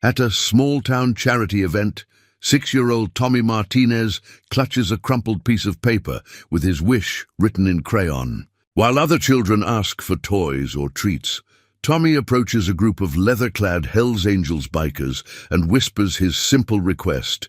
At a small-town charity event, 6-year-old Tommy Martinez clutches a crumpled piece of paper with his wish written in crayon. While other children ask for toys or treats, Tommy approaches a group of leather-clad Hells Angels bikers and whispers his simple request,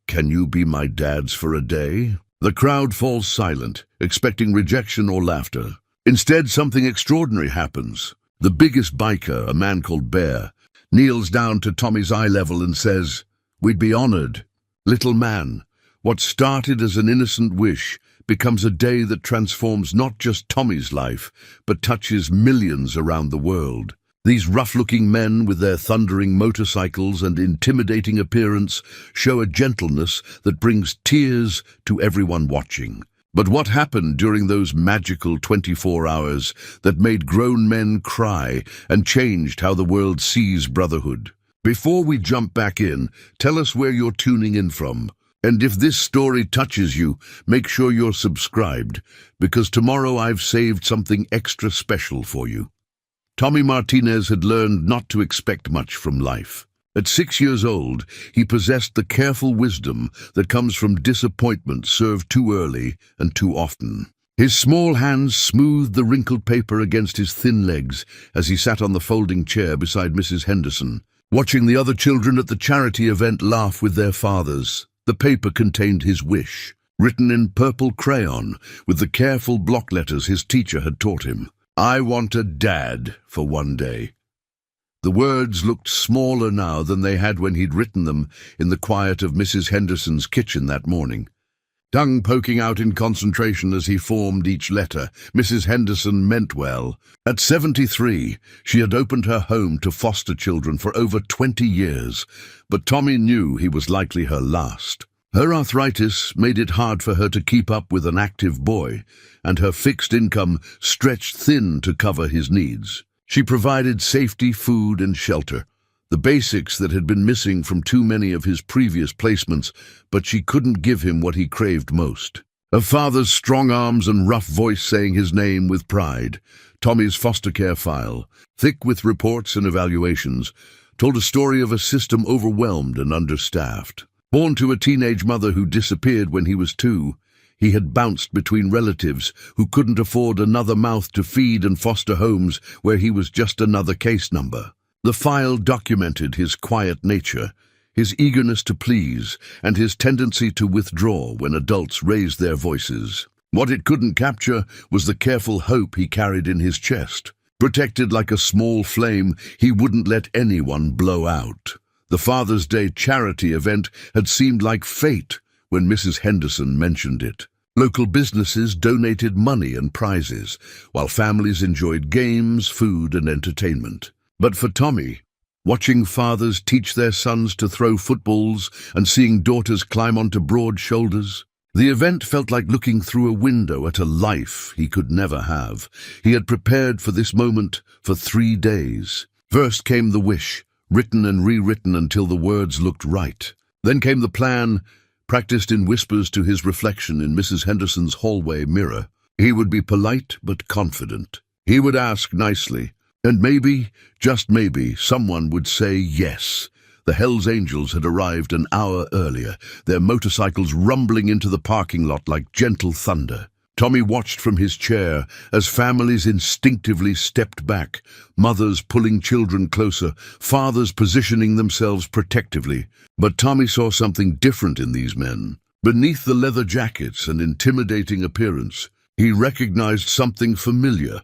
"Can you be my dads for a day?" The crowd falls silent, expecting rejection or laughter. Instead, something extraordinary happens. The biggest biker, a man called Bear, kneels down to Tommy's eye level and says, "We'd be honored." Little man, what started as an innocent wish becomes a day that transforms not just Tommy's life, but touches millions around the world. These rough-looking men with their thundering motorcycles and intimidating appearance show a gentleness that brings tears to everyone watching. But what happened during those magical 24 hours that made grown men cry and changed how the world sees Brotherhood? Before we jump back in, tell us where you're tuning in from. And if this story touches you, make sure you're subscribed, because tomorrow I've saved something extra special for you. Tommy Martinez had learned not to expect much from life. At 6 years old, he possessed the careful wisdom that comes from disappointment served too early and too often. His small hands smoothed the wrinkled paper against his thin legs as he sat on the folding chair beside Mrs. Henderson, watching the other children at the charity event laugh with their fathers. The paper contained his wish, written in purple crayon with the careful block letters his teacher had taught him. "I want a dad for one day." The words looked smaller now than they had when he'd written them in the quiet of Mrs. Henderson's kitchen that morning. Tongue poking out in concentration as he formed each letter, Mrs. Henderson meant well. At 73, she had opened her home to foster children for over 20 years, but Tommy knew he was likely her last. Her arthritis made it hard for her to keep up with an active boy, and her fixed income stretched thin to cover his needs. She provided safety, food, and shelter, the basics that had been missing from too many of his previous placements, but she couldn't give him what he craved most. A father's strong arms and rough voice saying his name with pride. Tommy's foster care file, thick with reports and evaluations, told a story of a system overwhelmed and understaffed. Born to a teenage mother who disappeared when he was 2, he had bounced between relatives who couldn't afford another mouth to feed and foster homes where he was just another case number. The file documented his quiet nature, his eagerness to please, and his tendency to withdraw when adults raised their voices. What it couldn't capture was the careful hope he carried in his chest. Protected like a small flame, he wouldn't let anyone blow out. The Father's Day charity event had seemed like fate when Mrs. Henderson mentioned it. Local businesses donated money and prizes, while families enjoyed games, food, and entertainment. But for Tommy, watching fathers teach their sons to throw footballs and seeing daughters climb onto broad shoulders, the event felt like looking through a window at a life he could never have. He had prepared for this moment for 3 days. First came the wish, written and rewritten until the words looked right. Then came the plan, practiced in whispers to his reflection in Mrs. Henderson's hallway mirror. He would be polite but confident. He would ask nicely, and maybe, just maybe, someone would say yes. The Hells Angels had arrived an hour earlier, their motorcycles rumbling into the parking lot like gentle thunder. Tommy watched from his chair as families instinctively stepped back, mothers pulling children closer, fathers positioning themselves protectively. But Tommy saw something different in these men. Beneath the leather jackets and intimidating appearance, he recognized something familiar,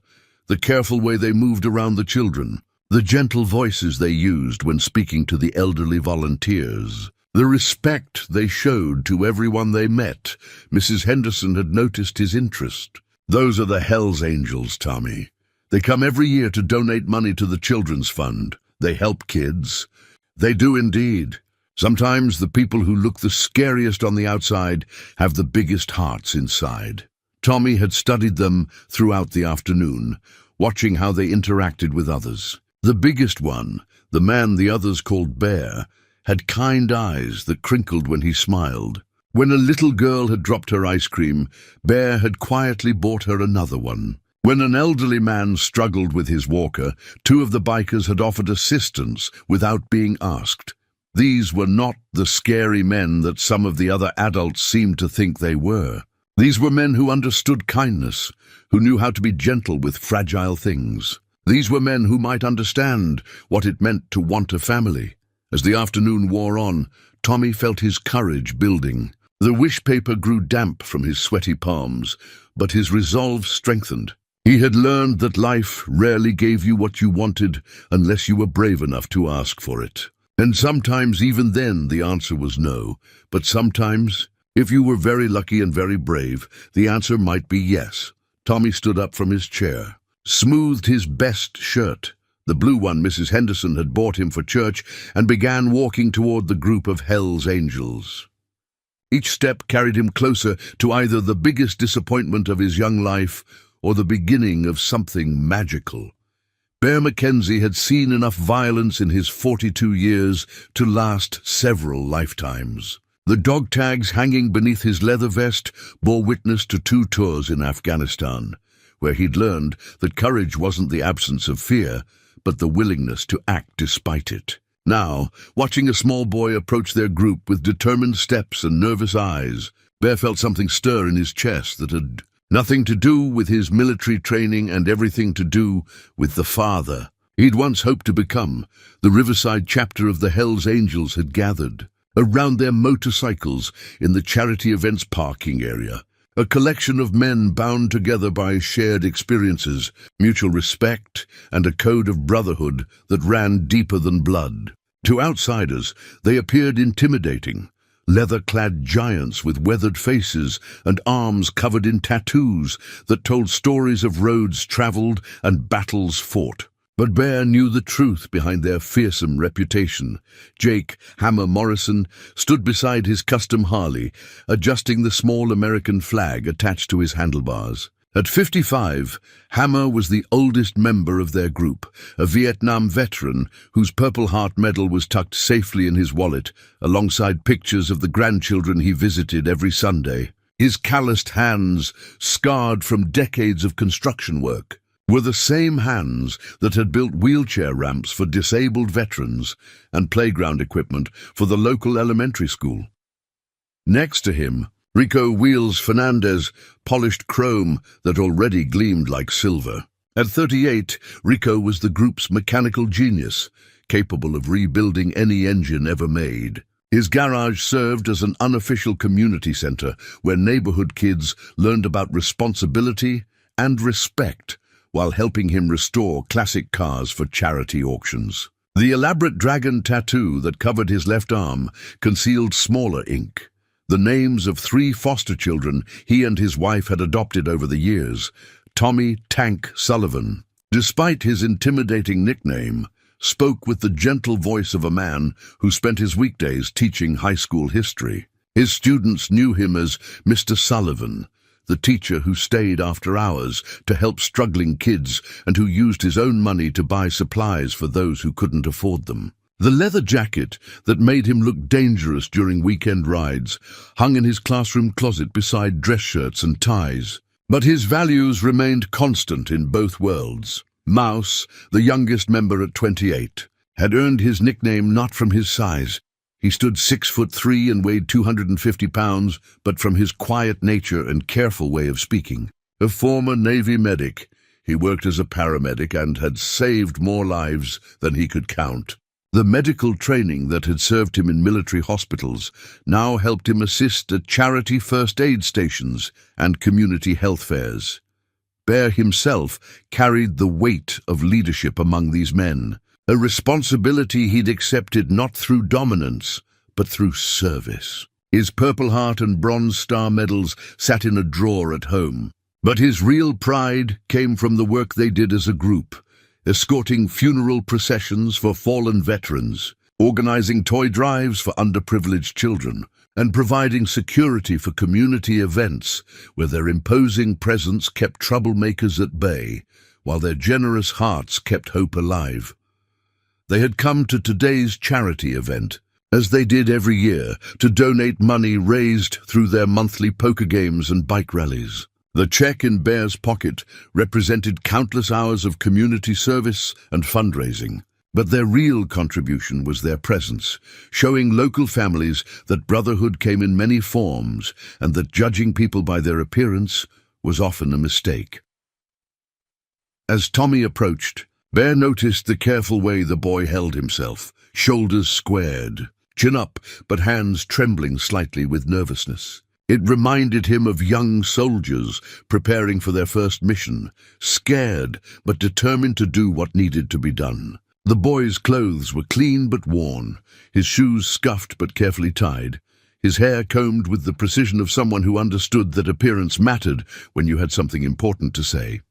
the careful way they moved around the children, the gentle voices they used when speaking to the elderly volunteers. The respect they showed to everyone they met. Mrs. Henderson had noticed his interest. "Those are the Hells Angels, Tommy. They come every year to donate money to the Children's Fund. They help kids." "They do indeed. Sometimes the people who look the scariest on the outside have the biggest hearts inside." Tommy had studied them throughout the afternoon, watching how they interacted with others. The biggest one, the man the others called Bear, had kind eyes that crinkled when he smiled. When a little girl had dropped her ice cream, Bear had quietly bought her another one. When an elderly man struggled with his walker, two of the bikers had offered assistance without being asked. These were not the scary men that some of the other adults seemed to think they were. These were men who understood kindness, who knew how to be gentle with fragile things. These were men who might understand what it meant to want a family. As the afternoon wore on, Tommy felt his courage building. The wish paper grew damp from his sweaty palms, but his resolve strengthened. He had learned that life rarely gave you what you wanted unless you were brave enough to ask for it. And sometimes even then the answer was no, but sometimes, if you were very lucky and very brave, the answer might be yes. Tommy stood up from his chair, smoothed his best shirt, the blue one Mrs. Henderson had bought him for church, and began walking toward the group of Hell's Angels. Each step carried him closer to either the biggest disappointment of his young life or the beginning of something magical. Bear Mackenzie had seen enough violence in his 42 years to last several lifetimes. The dog tags hanging beneath his leather vest bore witness to 2 tours in Afghanistan, where he'd learned that courage wasn't the absence of fear, but the willingness to act despite it. Now, watching a small boy approach their group with determined steps and nervous eyes, Bear felt something stir in his chest that had nothing to do with his military training and everything to do with the father he'd once hoped to become. The Riverside chapter of the Hells Angels had gathered around their motorcycles in the charity events parking area, a collection of men bound together by shared experiences, mutual respect, and a code of brotherhood that ran deeper than blood. To outsiders, they appeared intimidating. Leather-clad giants with weathered faces and arms covered in tattoos that told stories of roads traveled and battles fought. But Bear knew the truth behind their fearsome reputation. Jake Hammer Morrison stood beside his custom Harley, adjusting the small American flag attached to his handlebars. At 55, Hammer was the oldest member of their group, a Vietnam veteran whose Purple Heart medal was tucked safely in his wallet, alongside pictures of the grandchildren he visited every Sunday. His calloused hands, scarred from decades of construction work, were the same hands that had built wheelchair ramps for disabled veterans and playground equipment for the local elementary school. Next to him, Rico Wheels Fernandez polished chrome that already gleamed like silver. At 38, Rico was the group's mechanical genius, capable of rebuilding any engine ever made. His garage served as an unofficial community center where neighborhood kids learned about responsibility and respect while helping him restore classic cars for charity auctions. The elaborate dragon tattoo that covered his left arm concealed smaller ink, the names of 3 foster children he and his wife had adopted over the years. Tommy Tank Sullivan, despite his intimidating nickname, spoke with the gentle voice of a man who spent his weekdays teaching high school history. His students knew him as Mr. Sullivan, the teacher who stayed after hours to help struggling kids and who used his own money to buy supplies for those who couldn't afford them. The leather jacket that made him look dangerous during weekend rides hung in his classroom closet beside dress shirts and ties. But his values remained constant in both worlds. Mouse, the youngest member at 28, had earned his nickname not from his size. He stood 6'3" and weighed 250 pounds, but from his quiet nature and careful way of speaking. A former Navy medic, he worked as a paramedic and had saved more lives than he could count. The medical training that had served him in military hospitals now helped him assist at charity first aid stations and community health fairs. Bear himself carried the weight of leadership among these men, a responsibility he'd accepted not through dominance, but through service. His Purple Heart and Bronze Star medals sat in a drawer at home, but his real pride came from the work they did as a group, escorting funeral processions for fallen veterans, organizing toy drives for underprivileged children, and providing security for community events where their imposing presence kept troublemakers at bay, while their generous hearts kept hope alive. They had come to today's charity event, as they did every year, to donate money raised through their monthly poker games and bike rallies. The check in Bear's pocket represented countless hours of community service and fundraising. But their real contribution was their presence, showing local families that brotherhood came in many forms and that judging people by their appearance was often a mistake. As Tommy approached, Bear noticed the careful way the boy held himself, shoulders squared, chin up, but hands trembling slightly with nervousness. It reminded him of young soldiers preparing for their first mission, scared but determined to do what needed to be done. The boy's clothes were clean but worn, his shoes scuffed but carefully tied, his hair combed with the precision of someone who understood that appearance mattered when you had something important to say.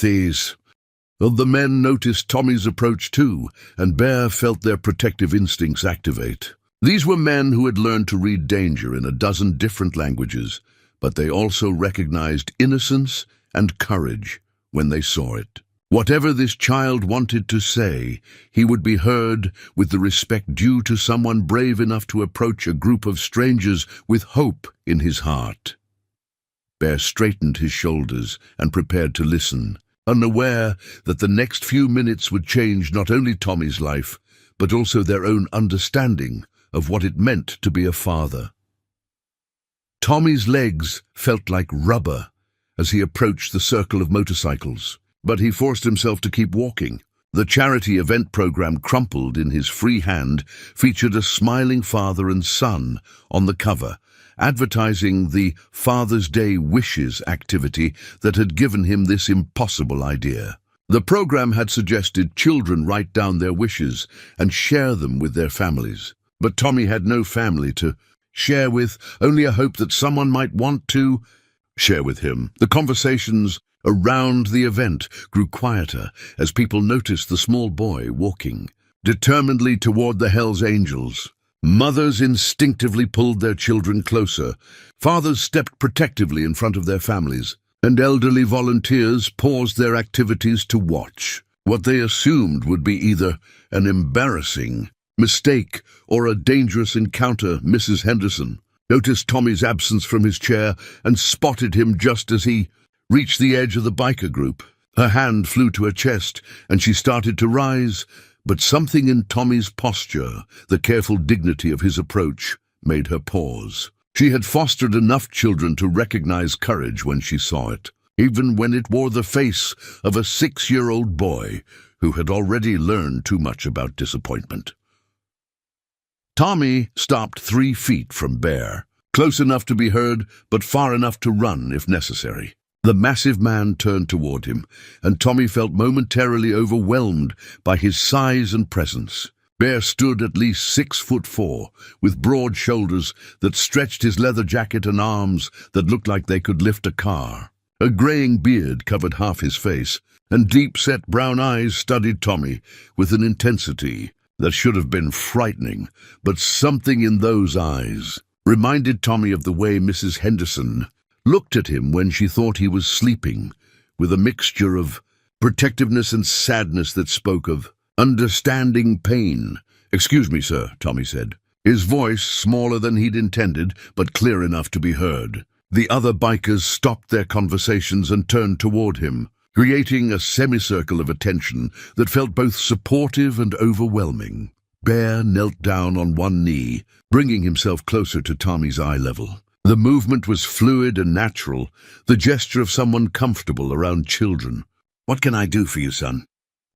The men noticed Tommy's approach too, and Bear felt their protective instincts activate. These were men who had learned to read danger in a dozen different languages, but they also recognized innocence and courage when they saw it. Whatever this child wanted to say, he would be heard with the respect due to someone brave enough to approach a group of strangers with hope in his heart. Bear straightened his shoulders and prepared to listen, unaware that the next few minutes would change not only Tommy's life, but also their own understanding of what it meant to be a father. Tommy's legs felt like rubber as he approached the circle of motorcycles, but he forced himself to keep walking. The charity event program crumpled in his free hand featured a smiling father and son on the cover, advertising the Father's Day Wishes activity that had given him this impossible idea. The program had suggested children write down their wishes and share them with their families. But Tommy had no family to share with, only a hope that someone might want to share with him. The conversations around the event grew quieter as people noticed the small boy walking determinedly toward the Hells Angels. Mothers instinctively pulled their children closer, fathers stepped protectively in front of their families, and elderly volunteers paused their activities to watch what they assumed would be either an embarrassing mistake or a dangerous encounter. Mrs. Henderson noticed Tommy's absence from his chair and spotted him just as he reached the edge of the biker group. Her hand flew to her chest and she started to rise, but something in Tommy's posture, the careful dignity of his approach, made her pause. She had fostered enough children to recognize courage when she saw it, even when it wore the face of a 6-year-old boy who had already learned too much about disappointment. Tommy stopped 3 feet from Bear, close enough to be heard, but far enough to run if necessary. The massive man turned toward him, and Tommy felt momentarily overwhelmed by his size and presence. Bear stood at least 6'4", with broad shoulders that stretched his leather jacket and arms that looked like they could lift a car. A graying beard covered half his face, and deep-set brown eyes studied Tommy with an intensity that should have been frightening, but something in those eyes reminded Tommy of the way Mrs. Henderson looked at him when she thought he was sleeping, with a mixture of protectiveness and sadness that spoke of understanding pain. "Excuse me, sir," Tommy said, his voice smaller than he'd intended, but clear enough to be heard. The other bikers stopped their conversations and turned toward him, creating a semicircle of attention that felt both supportive and overwhelming. Bear knelt down on one knee, bringing himself closer to Tommy's eye level. The movement was fluid and natural, the gesture of someone comfortable around children. "What can I do for you, son?"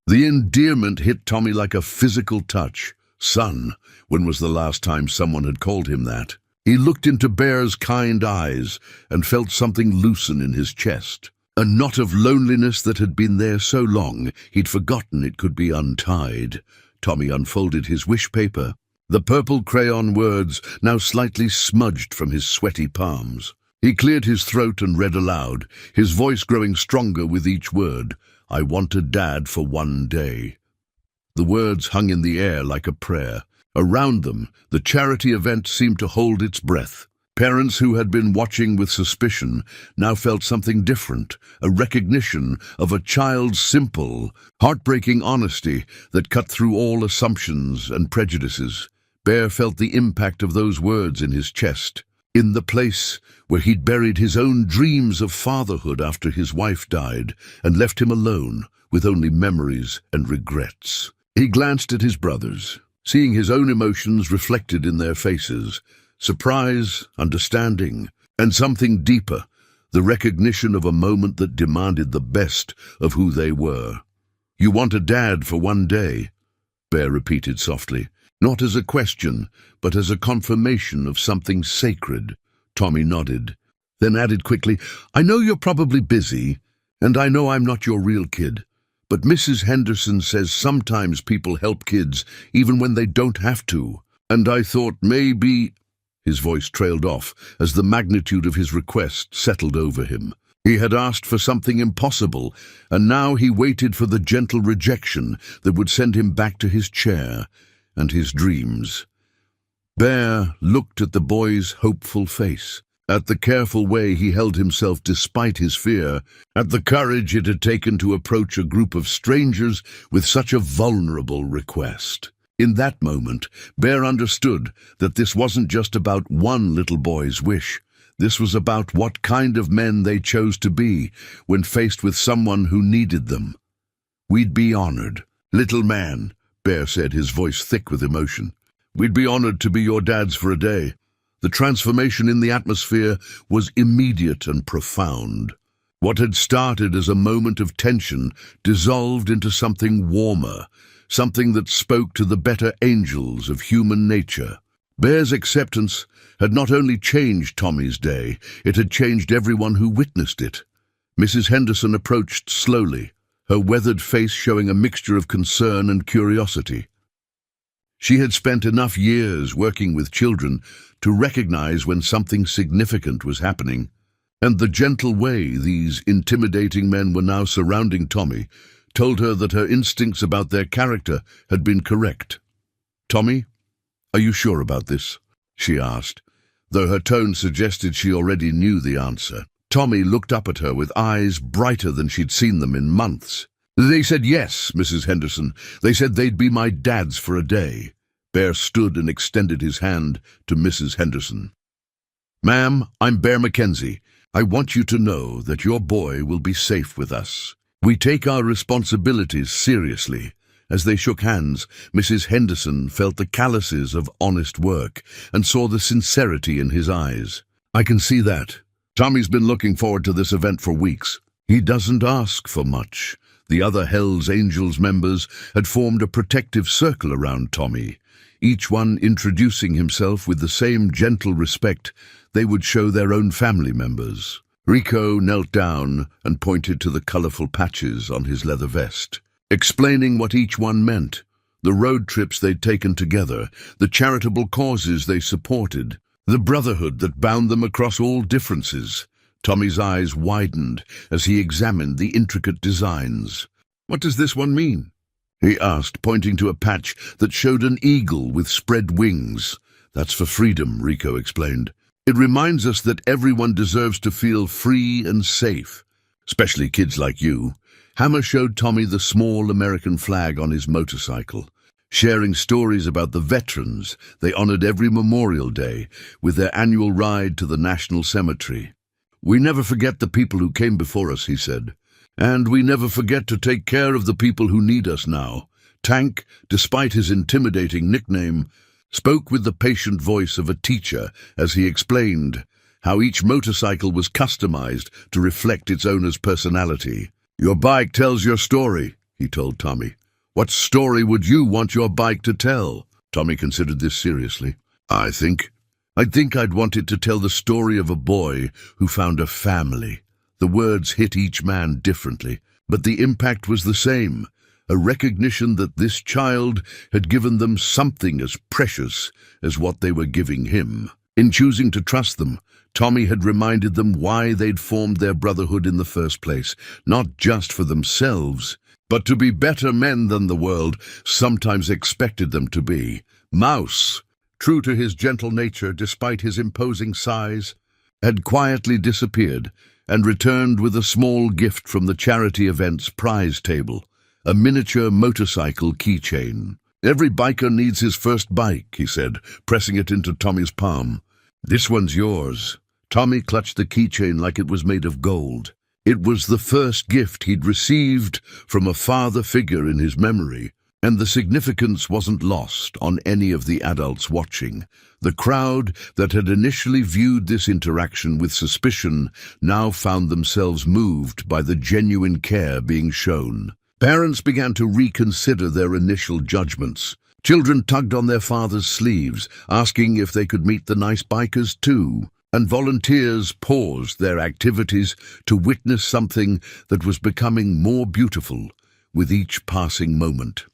The endearment hit Tommy like a physical touch. Son, when was the last time someone had called him that? He looked into Bear's kind eyes and felt something loosen in his chest. A knot of loneliness that had been there so long he'd forgotten it could be untied. Tommy unfolded his wish paper, the purple crayon words now slightly smudged from his sweaty palms. He cleared his throat and read aloud, his voice growing stronger with each word. "I want a dad for one day." The words hung in the air like a prayer. Around them, the charity event seemed to hold its breath. Parents who had been watching with suspicion now felt something different, a recognition of a child's simple, heartbreaking honesty that cut through all assumptions and prejudices. Bear felt the impact of those words in his chest. in the place where he'd buried his own dreams of fatherhood after his wife died and left him alone with only memories and regrets. He glanced at his brothers, seeing his own emotions reflected in their faces, surprise, understanding, and something deeper, the recognition of a moment that demanded the best of who they were. "You want a dad for one day," Bear repeated softly, not as a question, but as a confirmation of something sacred. Tommy nodded, then added quickly, "I know you're probably busy, and I know I'm not your real kid, but Mrs. Henderson says sometimes people help kids even when they don't have to, and I thought maybe—" His voice trailed off as the magnitude of his request settled over him. He had asked for something impossible, and now he waited for the gentle rejection that would send him back to his chair and his dreams. Bear looked at the boy's hopeful face, at the careful way he held himself despite his fear, at the courage it had taken to approach a group of strangers with such a vulnerable request. In that moment, Bear understood that this wasn't just about one little boy's wish. This was about what kind of men they chose to be when faced with someone who needed them. "We'd be honored, little man," Bear said, his voice thick with emotion. "We'd be honored to be your dads for a day." The transformation in the atmosphere was immediate and profound. What had started as a moment of tension dissolved into something warmer, something that spoke to the better angels of human nature. Bear's acceptance had not only changed Tommy's day, it had changed everyone who witnessed it. Mrs. Henderson approached slowly, her weathered face showing a mixture of concern and curiosity. She had spent enough years working with children to recognize when something significant was happening, and the gentle way these intimidating men were now surrounding Tommy told her that her instincts about their character had been correct. "Tommy, are you sure about this?" she asked, though her tone suggested she already knew the answer. Tommy looked up at her with eyes brighter than she'd seen them in months. "They said yes, Mrs. Henderson. They said they'd be my dads for a day." Bear stood and extended his hand to Mrs. Henderson. "Ma'am, I'm Bear Mackenzie. I want you to know that your boy will be safe with us. We take our responsibilities seriously." As they shook hands, Mrs. Henderson felt the calluses of honest work and saw the sincerity in his eyes. "I can see that. Tommy's been looking forward to this event for weeks. He doesn't ask for much." The other Hell's Angels members had formed a protective circle around Tommy, each one introducing himself with the same gentle respect they would show their own family members. Rico knelt down and pointed to the colorful patches on his leather vest, explaining what each one meant, the road trips they'd taken together, the charitable causes they supported, the brotherhood that bound them across all differences. Tommy's eyes widened as he examined the intricate designs. "What does this one mean?" he asked, pointing to a patch that showed an eagle with spread wings. "That's for freedom," Rico explained. "It reminds us that everyone deserves to feel free and safe, especially kids like you." Hammer showed Tommy the small American flag on his motorcycle, sharing stories about the veterans they honored every Memorial Day with their annual ride to the National Cemetery. "We never forget the people who came before us," he said, "and we never forget to take care of the people who need us now." Tank, despite his intimidating nickname, spoke with the patient voice of a teacher as he explained how each motorcycle was customized to reflect its owner's personality. "Your bike tells your story," he told Tommy. "What story would you want your bike to tell?" Tommy considered this seriously. I think I'd want it to tell the story of a boy who found a family." The words hit each man differently, but the impact was the same, a recognition that this child had given them something as precious as what they were giving him. In choosing to trust them, Tommy had reminded them why they'd formed their brotherhood in the first place, not just for themselves, but to be better men than the world sometimes expected them to be. Mouse, true to his gentle nature despite his imposing size, had quietly disappeared and returned with a small gift from the charity event's prize table, a miniature motorcycle keychain. "Every biker needs his first bike," he said, pressing it into Tommy's palm. "This one's yours." Tommy clutched the keychain like it was made of gold. It was the first gift he'd received from a father figure in his memory, and the significance wasn't lost on any of the adults watching. The crowd that had initially viewed this interaction with suspicion now found themselves moved by the genuine care being shown. Parents began to reconsider their initial judgments. Children tugged on their father's sleeves, asking if they could meet the nice bikers too, and volunteers paused their activities to witness something that was becoming more beautiful with each passing moment.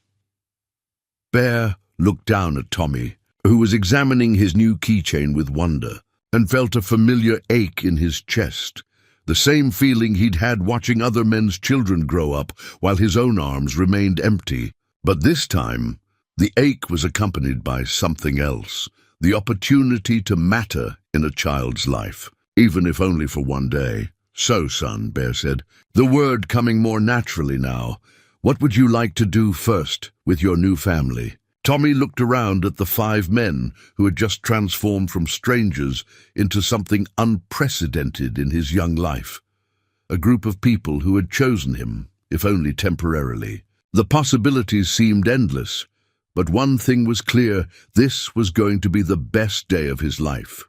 Bear looked down at Tommy, who was examining his new keychain with wonder, and felt a familiar ache in his chest, the same feeling he'd had watching other men's children grow up while his own arms remained empty. But this time, the ache was accompanied by something else, the opportunity to matter in a child's life, even if only for one day. "So, son," Bear said, the word coming more naturally now, "what would you like to do first with your new family?" Tommy looked around at the 5 men who had just transformed from strangers into something unprecedented in his young life. A group of people who had chosen him, if only temporarily. The possibilities seemed endless, but one thing was clear: this was going to be the best day of his life.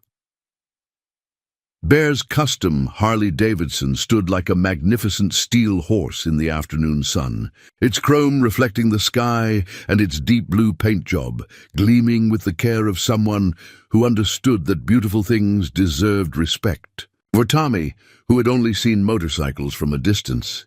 Bear's custom Harley-Davidson stood like a magnificent steel horse in the afternoon sun, its chrome reflecting the sky and its deep blue paint job gleaming with the care of someone who understood that beautiful things deserved respect. For Tommy, who had only seen motorcycles from a distance,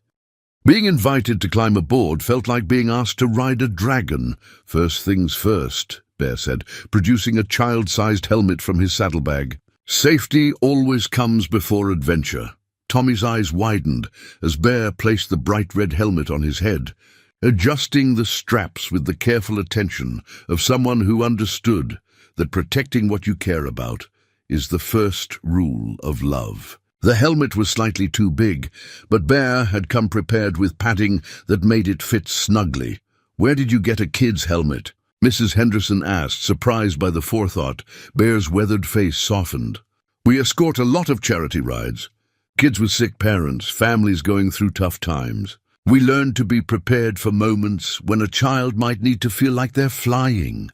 being invited to climb aboard felt like being asked to ride a dragon. "First things first," Bear said, producing a child-sized helmet from his saddlebag. "Safety always comes before adventure." Tommy's eyes widened as Bear placed the bright red helmet on his head, adjusting the straps with the careful attention of someone who understood that protecting what you care about is the first rule of love. The helmet was slightly too big, but Bear had come prepared with padding that made it fit snugly. "Where did you get a kid's helmet?" Mrs. Henderson asked, surprised by the forethought. Bear's weathered face softened. "We escort a lot of charity rides. Kids with sick parents, families going through tough times. We learn to be prepared for moments when a child might need to feel like they're flying."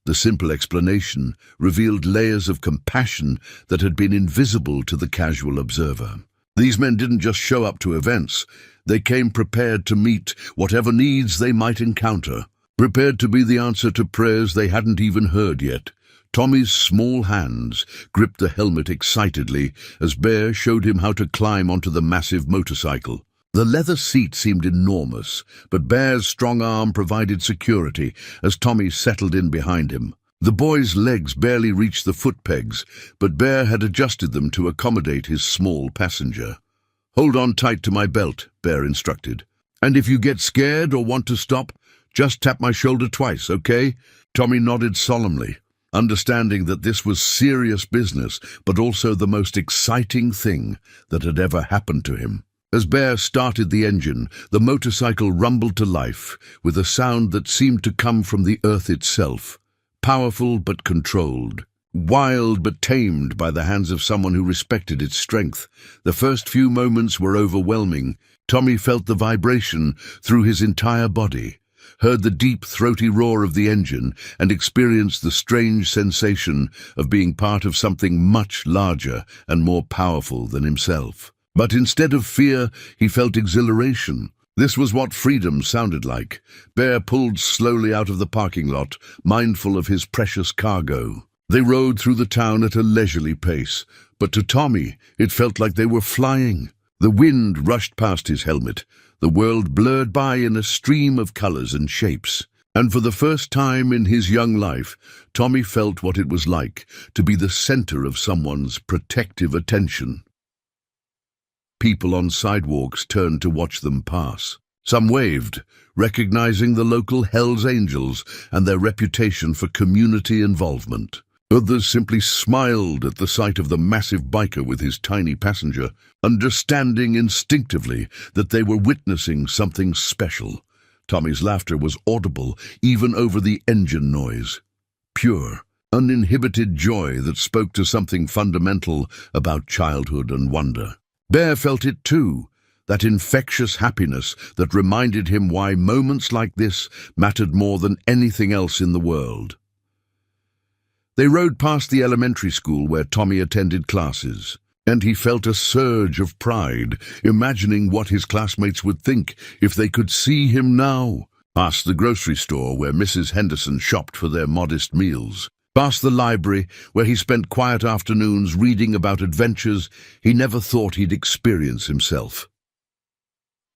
The simple explanation revealed layers of compassion that had been invisible to the casual observer. These men didn't just show up to events. They came prepared to meet whatever needs they might encounter, prepared to be the answer to prayers they hadn't even heard yet. Tommy's small hands gripped the helmet excitedly as Bear showed him how to climb onto the massive motorcycle. The leather seat seemed enormous, but Bear's strong arm provided security as Tommy settled in behind him. The boy's legs barely reached the foot pegs, but Bear had adjusted them to accommodate his small passenger. "Hold on tight to my belt," Bear instructed. "And if you get scared or want to stop, just tap my shoulder twice, okay?" Tommy nodded solemnly, understanding that this was serious business, but also the most exciting thing that had ever happened to him. As Bear started the engine, the motorcycle rumbled to life with a sound that seemed to come from the earth itself, powerful but controlled, wild but tamed by the hands of someone who respected its strength. The first few moments were overwhelming. Tommy felt the vibration through his entire body, heard the deep, throaty roar of the engine, and experienced the strange sensation of being part of something much larger and more powerful than himself. But instead of fear, he felt exhilaration. This was what freedom sounded like. Bear pulled slowly out of the parking lot, mindful of his precious cargo. They rode through the town at a leisurely pace, but to Tommy it felt like they were flying. The wind rushed past his helmet. The world blurred by in a stream of colors and shapes. And for the first time in his young life, Tommy felt what it was like to be the center of someone's protective attention. People on sidewalks turned to watch them pass. Some waved, recognizing the local Hells Angels and their reputation for community involvement. Others simply smiled at the sight of the massive biker with his tiny passenger, understanding instinctively that they were witnessing something special. Tommy's laughter was audible even over the engine noise. Pure, uninhibited joy that spoke to something fundamental about childhood and wonder. Bear felt it too, that infectious happiness that reminded him why moments like this mattered more than anything else in the world. They rode past the elementary school where Tommy attended classes, and he felt a surge of pride, imagining what his classmates would think if they could see him now. Past the grocery store where Mrs. Henderson shopped for their modest meals. Past the library where he spent quiet afternoons reading about adventures he never thought he'd experience himself.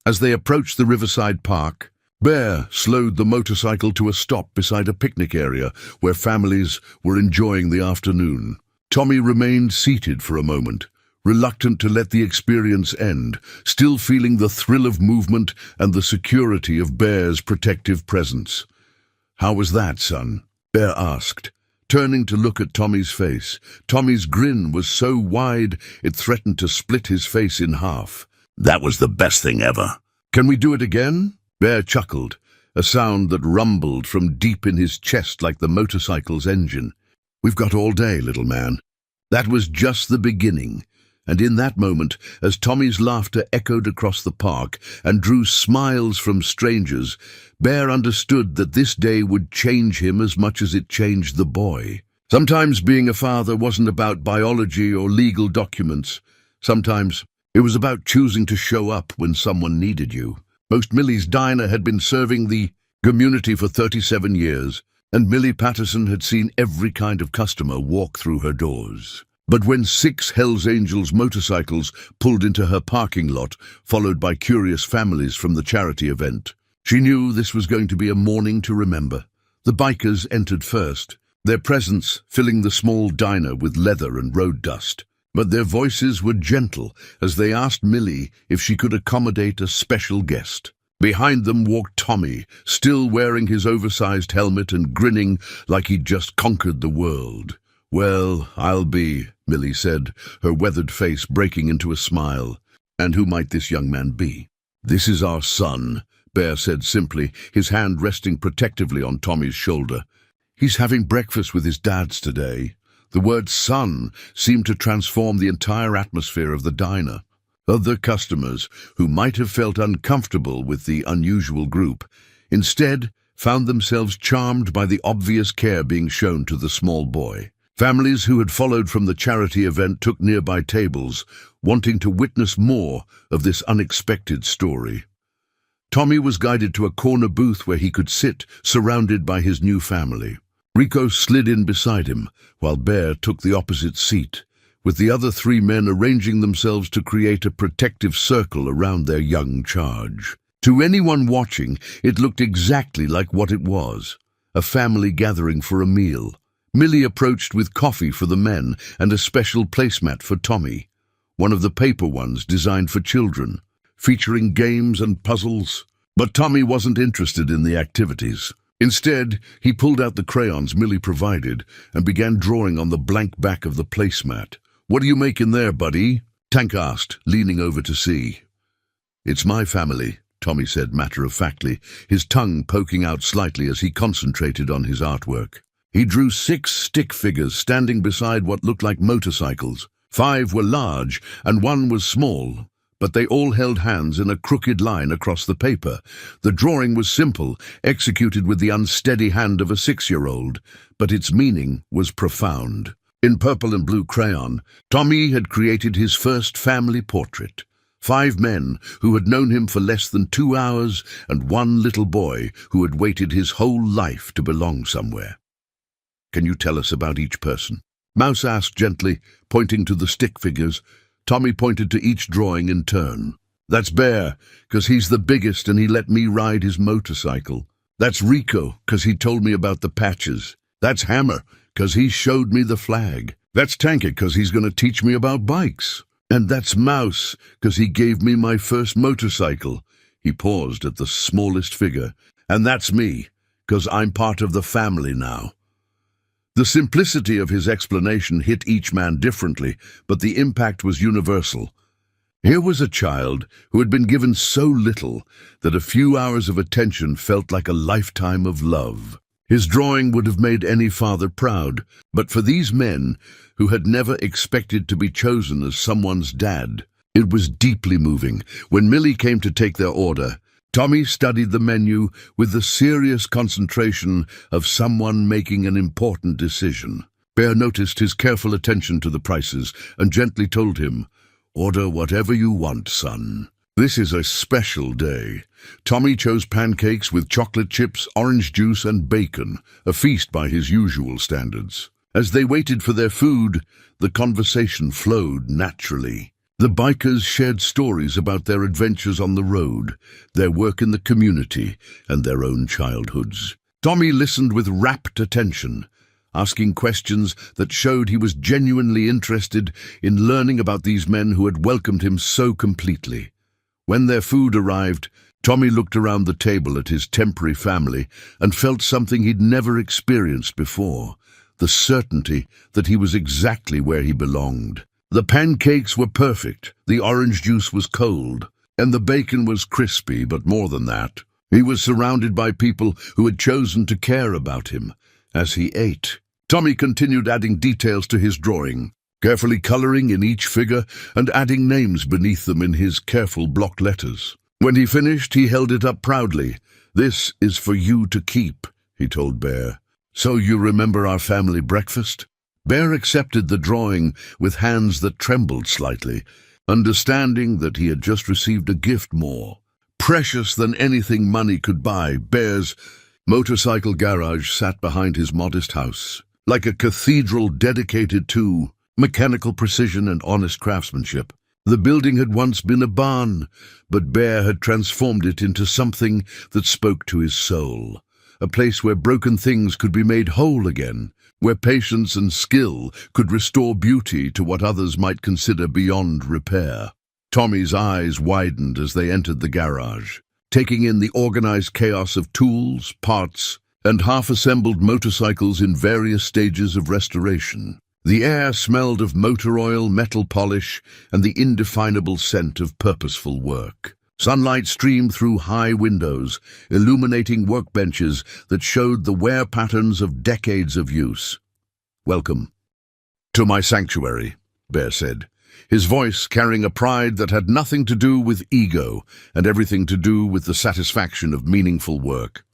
As they approached the riverside park, Bear slowed the motorcycle to a stop beside a picnic area where families were enjoying the afternoon. Tommy remained seated for a moment, reluctant to let the experience end, still feeling the thrill of movement and the security of Bear's protective presence. "How was that, son?" Bear asked, turning to look at Tommy's face. Tommy's grin was so wide it threatened to split his face in half. "That was the best thing ever." "Can we do it again?" Bear chuckled, a sound that rumbled from deep in his chest like the motorcycle's engine. "We've got all day, little man." That was just the beginning, and in that moment, as Tommy's laughter echoed across the park and drew smiles from strangers, Bear understood that this day would change him as much as it changed the boy. Sometimes being a father wasn't about biology or legal documents. Sometimes it was about choosing to show up when someone needed you. Most Millie's Diner had been serving the community for 37 years, and Millie Patterson had seen every kind of customer walk through her doors. But when 6 Hells Angels motorcycles pulled into her parking lot, followed by curious families from the charity event, she knew this was going to be a morning to remember. The bikers entered first, their presence filling the small diner with leather and road dust. But their voices were gentle as they asked Millie if she could accommodate a special guest. Behind them walked Tommy, still wearing his oversized helmet and grinning like he'd just conquered the world. "Well, I'll be," Millie said, her weathered face breaking into a smile. "And who might this young man be?" "This is our son," Bear said simply, his hand resting protectively on Tommy's shoulder. "He's having breakfast with his dads today." The word son seemed to transform the entire atmosphere of the diner. Other customers, who might have felt uncomfortable with the unusual group, instead found themselves charmed by the obvious care being shown to the small boy. Families who had followed from the charity event took nearby tables, wanting to witness more of this unexpected story. Tommy was guided to a corner booth where he could sit, surrounded by his new family. Rico slid in beside him, while Bear took the opposite seat, with the other 3 men arranging themselves to create a protective circle around their young charge. To anyone watching, it looked exactly like what it was, a family gathering for a meal. Millie approached with coffee for the men and a special placemat for Tommy, one of the paper ones designed for children, featuring games and puzzles. But Tommy wasn't interested in the activities. Instead, he pulled out the crayons Millie provided and began drawing on the blank back of the placemat. "What are you making there, buddy?" Tank asked, leaning over to see. "It's my family," Tommy said matter-of-factly, his tongue poking out slightly as he concentrated on his artwork. He drew 6 stick figures standing beside what looked like motorcycles. 5 were large and 1 was small, but they all held hands in a crooked line across the paper. The drawing was simple, executed with the unsteady hand of a 6-year-old, but its meaning was profound. In purple and blue crayon, Tommy had created his first family portrait. 5 men who had known him for less than 2 hours, and 1 little boy who had waited his whole life to belong somewhere. "Can you tell us about each person?" Mouse asked gently, pointing to the stick figures. Tommy pointed to each drawing in turn. "That's Bear, 'cause he's the biggest and he let me ride his motorcycle. That's Rico, 'cause he told me about the patches. That's Hammer, 'cause he showed me the flag. That's Tanker, 'cause he's going to teach me about bikes. And that's Mouse, 'cause he gave me my first motorcycle." He paused at the smallest figure. "And that's me, 'cause I'm part of the family now." The simplicity of his explanation hit each man differently, but the impact was universal. Here was a child who had been given so little that a few hours of attention felt like a lifetime of love. His drawing would have made any father proud, but for these men, who had never expected to be chosen as someone's dad, it was deeply moving. When Millie came to take their order, Tommy studied the menu with the serious concentration of someone making an important decision. Bear noticed his careful attention to the prices and gently told him, "Order whatever you want, son. This is a special day." Tommy chose pancakes with chocolate chips, orange juice, and bacon, a feast by his usual standards. As they waited for their food, the conversation flowed naturally. The bikers shared stories about their adventures on the road, their work in the community, and their own childhoods. Tommy listened with rapt attention, asking questions that showed he was genuinely interested in learning about these men who had welcomed him so completely. When their food arrived, Tommy looked around the table at his temporary family and felt something he'd never experienced before, the certainty that he was exactly where he belonged. The pancakes were perfect, the orange juice was cold, and the bacon was crispy, but more than that, he was surrounded by people who had chosen to care about him as he ate. Tommy continued adding details to his drawing, carefully coloring in each figure and adding names beneath them in his careful block letters. When he finished, he held it up proudly. "This is for you to keep," he told Bear. "So you remember our family breakfast?" Bear accepted the drawing with hands that trembled slightly, understanding that he had just received a gift more precious than anything money could buy. Bear's motorcycle garage sat behind his modest house, like a cathedral dedicated to mechanical precision and honest craftsmanship. The building had once been a barn, but Bear had transformed it into something that spoke to his soul, a place where broken things could be made whole again, where patience and skill could restore beauty to what others might consider beyond repair. Tommy's eyes widened as they entered the garage, taking in the organized chaos of tools, parts, and half-assembled motorcycles in various stages of restoration. The air smelled of motor oil, metal polish, and the indefinable scent of purposeful work. Sunlight streamed through high windows, illuminating workbenches that showed the wear patterns of decades of use. "Welcome to my sanctuary," Bear said, his voice carrying a pride that had nothing to do with ego and everything to do with the satisfaction of meaningful work.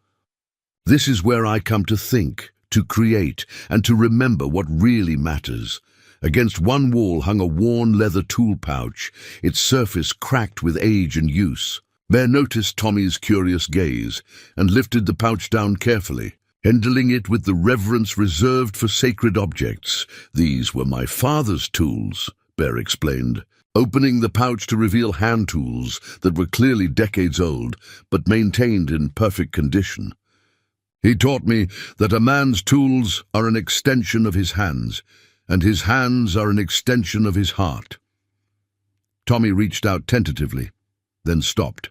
"This is where I come to think, to create, and to remember what really matters." Against one wall hung a worn leather tool pouch, its surface cracked with age and use. Bear noticed Tommy's curious gaze and lifted the pouch down carefully, handling it with the reverence reserved for sacred objects. "These were my father's tools," Bear explained, opening the pouch to reveal hand tools that were clearly decades old, but maintained in perfect condition. "He taught me that a man's tools are an extension of his hands, and his hands are an extension of his heart." Tommy reached out tentatively, then stopped.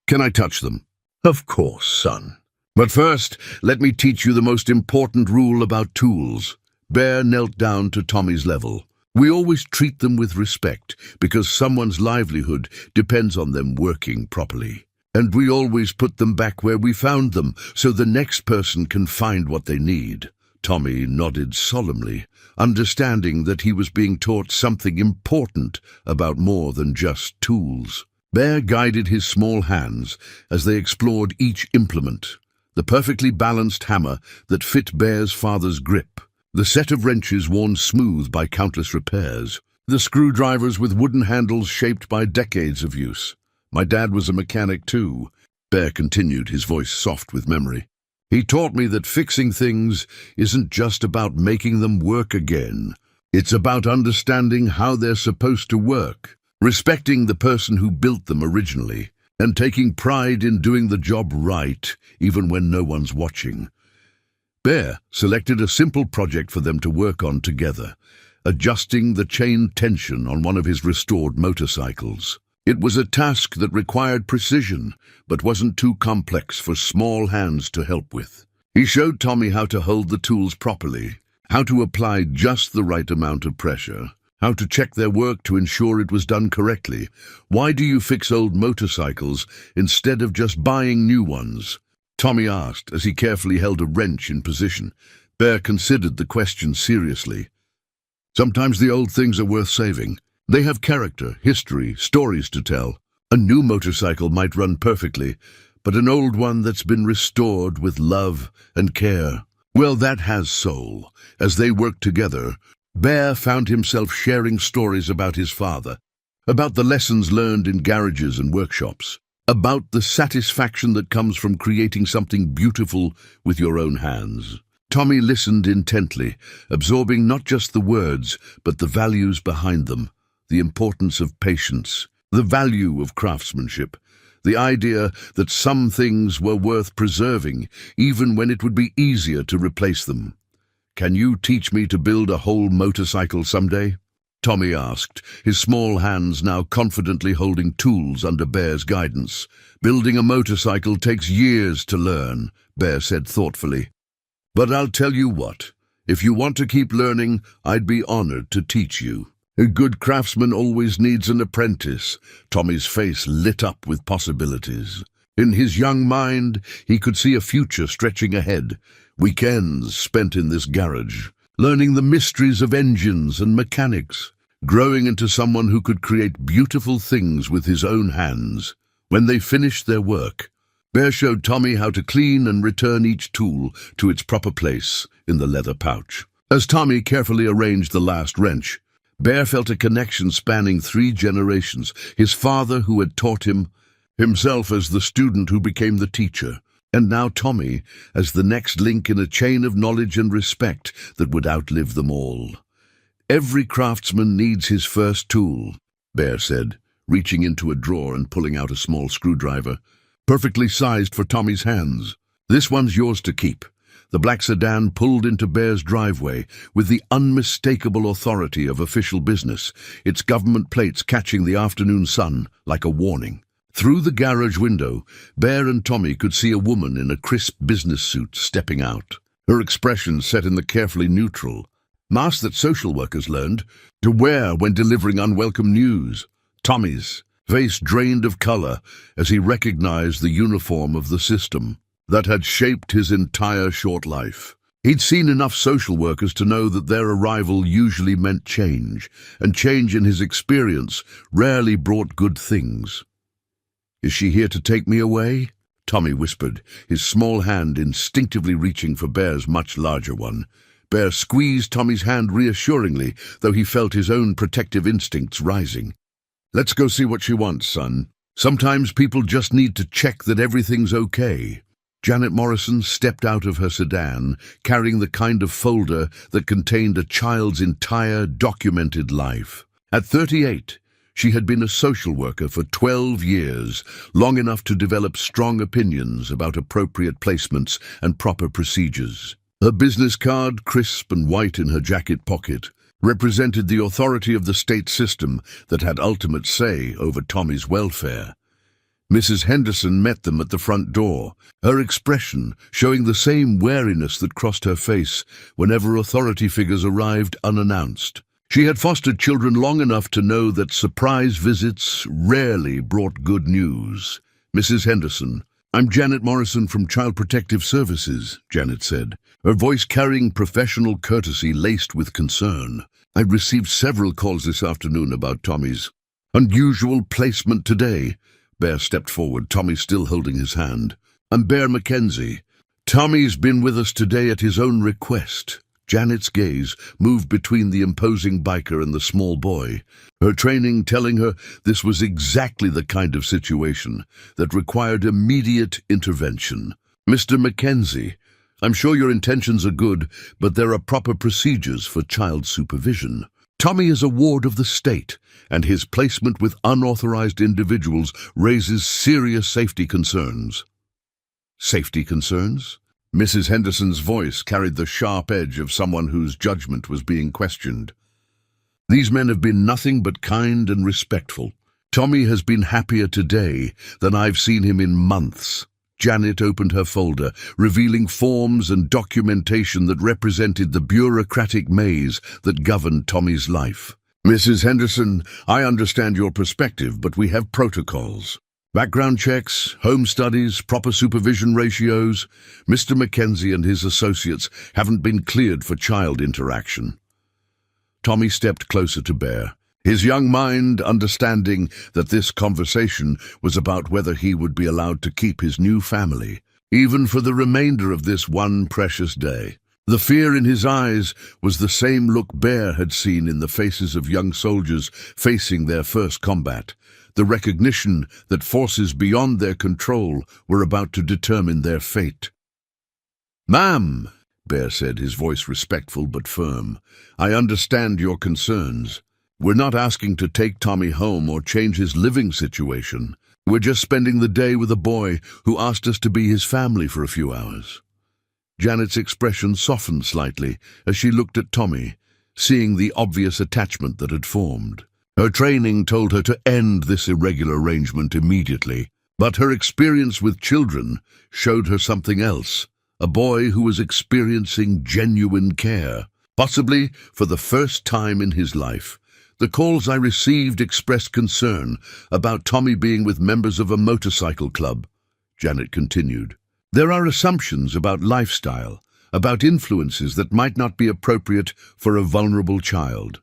"Can I touch them?" "Of course, son. But first, let me teach you the most important rule about tools." Bear knelt down to Tommy's level. "We always treat them with respect, because someone's livelihood depends on them working properly. And we always put them back where we found them, so the next person can find what they need." Tommy nodded solemnly, understanding that he was being taught something important about more than just tools. Bear guided his small hands as they explored each implement. The perfectly balanced hammer that fit Bear's father's grip, the set of wrenches worn smooth by countless repairs, the screwdrivers with wooden handles shaped by decades of use. "My dad was a mechanic too," Bear continued, his voice soft with memory. "He taught me that fixing things isn't just about making them work again. It's about understanding how they're supposed to work, respecting the person who built them originally, and taking pride in doing the job right, even when no one's watching." Bear selected a simple project for them to work on together, adjusting the chain tension on one of his restored motorcycles. It was a task that required precision, but wasn't too complex for small hands to help with. He showed Tommy how to hold the tools properly, how to apply just the right amount of pressure, how to check their work to ensure it was done correctly. "Why do you fix old motorcycles instead of just buying new ones?" Tommy asked as he carefully held a wrench in position. Bear considered the question seriously. Sometimes the old things are worth saving. They have character, history, stories to tell. A new motorcycle might run perfectly, but an old one that's been restored with love and care, well, that has soul. As they worked together, Bear found himself sharing stories about his father, about the lessons learned in garages and workshops, about the satisfaction that comes from creating something beautiful with your own hands. Tommy listened intently, absorbing not just the words, but the values behind them, the importance of patience, the value of craftsmanship, the idea that some things were worth preserving, even when it would be easier to replace them. "Can you teach me to build a whole motorcycle someday?" Tommy asked, his small hands now confidently holding tools under Bear's guidance. "Building a motorcycle takes years to learn," Bear said thoughtfully. "But I'll tell you what, if you want to keep learning, I'd be honored to teach you. A good craftsman always needs an apprentice." Tommy's face lit up with possibilities. In his young mind, he could see a future stretching ahead. Weekends spent in this garage, learning the mysteries of engines and mechanics, growing into someone who could create beautiful things with his own hands. When they finished their work, Bear showed Tommy how to clean and return each tool to its proper place in the leather pouch. As Tommy carefully arranged the last wrench, Bear felt a connection spanning 3 generations, his father who had taught him, himself as the student who became the teacher, and now Tommy as the next link in a chain of knowledge and respect that would outlive them all. "Every craftsman needs his first tool," Bear said, reaching into a drawer and pulling out a small screwdriver, perfectly sized for Tommy's hands. "This one's yours to keep." The black sedan pulled into Bear's driveway with the unmistakable authority of official business, its government plates catching the afternoon sun like a warning. Through the garage window, Bear and Tommy could see a woman in a crisp business suit stepping out, her expression set in the carefully neutral mask that social workers learned to wear when delivering unwelcome news. Tommy's face drained of color as he recognized the uniform of the system that had shaped his entire short life. He'd seen enough social workers to know that their arrival usually meant change, and change in his experience rarely brought good things. "Is she here to take me away?" Tommy whispered, his small hand instinctively reaching for Bear's much larger one. Bear squeezed Tommy's hand reassuringly, though he felt his own protective instincts rising. "Let's go see what she wants, son. Sometimes people just need to check that everything's okay." Janet Morrison stepped out of her sedan, carrying the kind of folder that contained a child's entire documented life. At 38, she had been a social worker for 12 years, long enough to develop strong opinions about appropriate placements and proper procedures. Her business card, crisp and white in her jacket pocket, represented the authority of the state system that had ultimate say over Tommy's welfare. Mrs. Henderson met them at the front door, her expression showing the same wariness that crossed her face whenever authority figures arrived unannounced. She had fostered children long enough to know that surprise visits rarely brought good news. "Mrs. Henderson, I'm Janet Morrison from Child Protective Services," Janet said, her voice carrying professional courtesy laced with concern. "I've received several calls this afternoon about Tommy's unusual placement today." Bear stepped forward, Tommy still holding his hand. "I'm Bear Mackenzie. Tommy's been with us today at his own request." Janet's gaze moved between the imposing biker and the small boy, her training telling her this was exactly the kind of situation that required immediate intervention. "Mr. Mackenzie, I'm sure your intentions are good, but there are proper procedures for child supervision. Tommy is a ward of the state, and his placement with unauthorized individuals raises serious safety concerns." "Safety concerns?" Mrs. Henderson's voice carried the sharp edge of someone whose judgment was being questioned. "These men have been nothing but kind and respectful. Tommy has been happier today than I've seen him in months." Janet opened her folder, revealing forms and documentation that represented the bureaucratic maze that governed Tommy's life. "Mrs. Henderson, I understand your perspective, but we have protocols." Background checks, home studies, proper supervision ratios. Mr. Mackenzie and his associates haven't been cleared for child interaction. Tommy stepped closer to Bear, his young mind understanding that this conversation was about whether he would be allowed to keep his new family, even for the remainder of this one precious day. The fear in his eyes was the same look Bear had seen in the faces of young soldiers facing their first combat, the recognition that forces beyond their control were about to determine their fate. "Ma'am," Bear said, his voice respectful but firm, "I understand your concerns. We're not asking to take Tommy home or change his living situation. We're just spending the day with a boy who asked us to be his family for a few hours." Janet's expression softened slightly as she looked at Tommy, seeing the obvious attachment that had formed. Her training told her to end this irregular arrangement immediately, but her experience with children showed her something else, a boy who was experiencing genuine care, possibly for the first time in his life. "The calls I received expressed concern about Tommy being with members of a motorcycle club," Janet continued. "There are assumptions about lifestyle, about influences that might not be appropriate for a vulnerable child."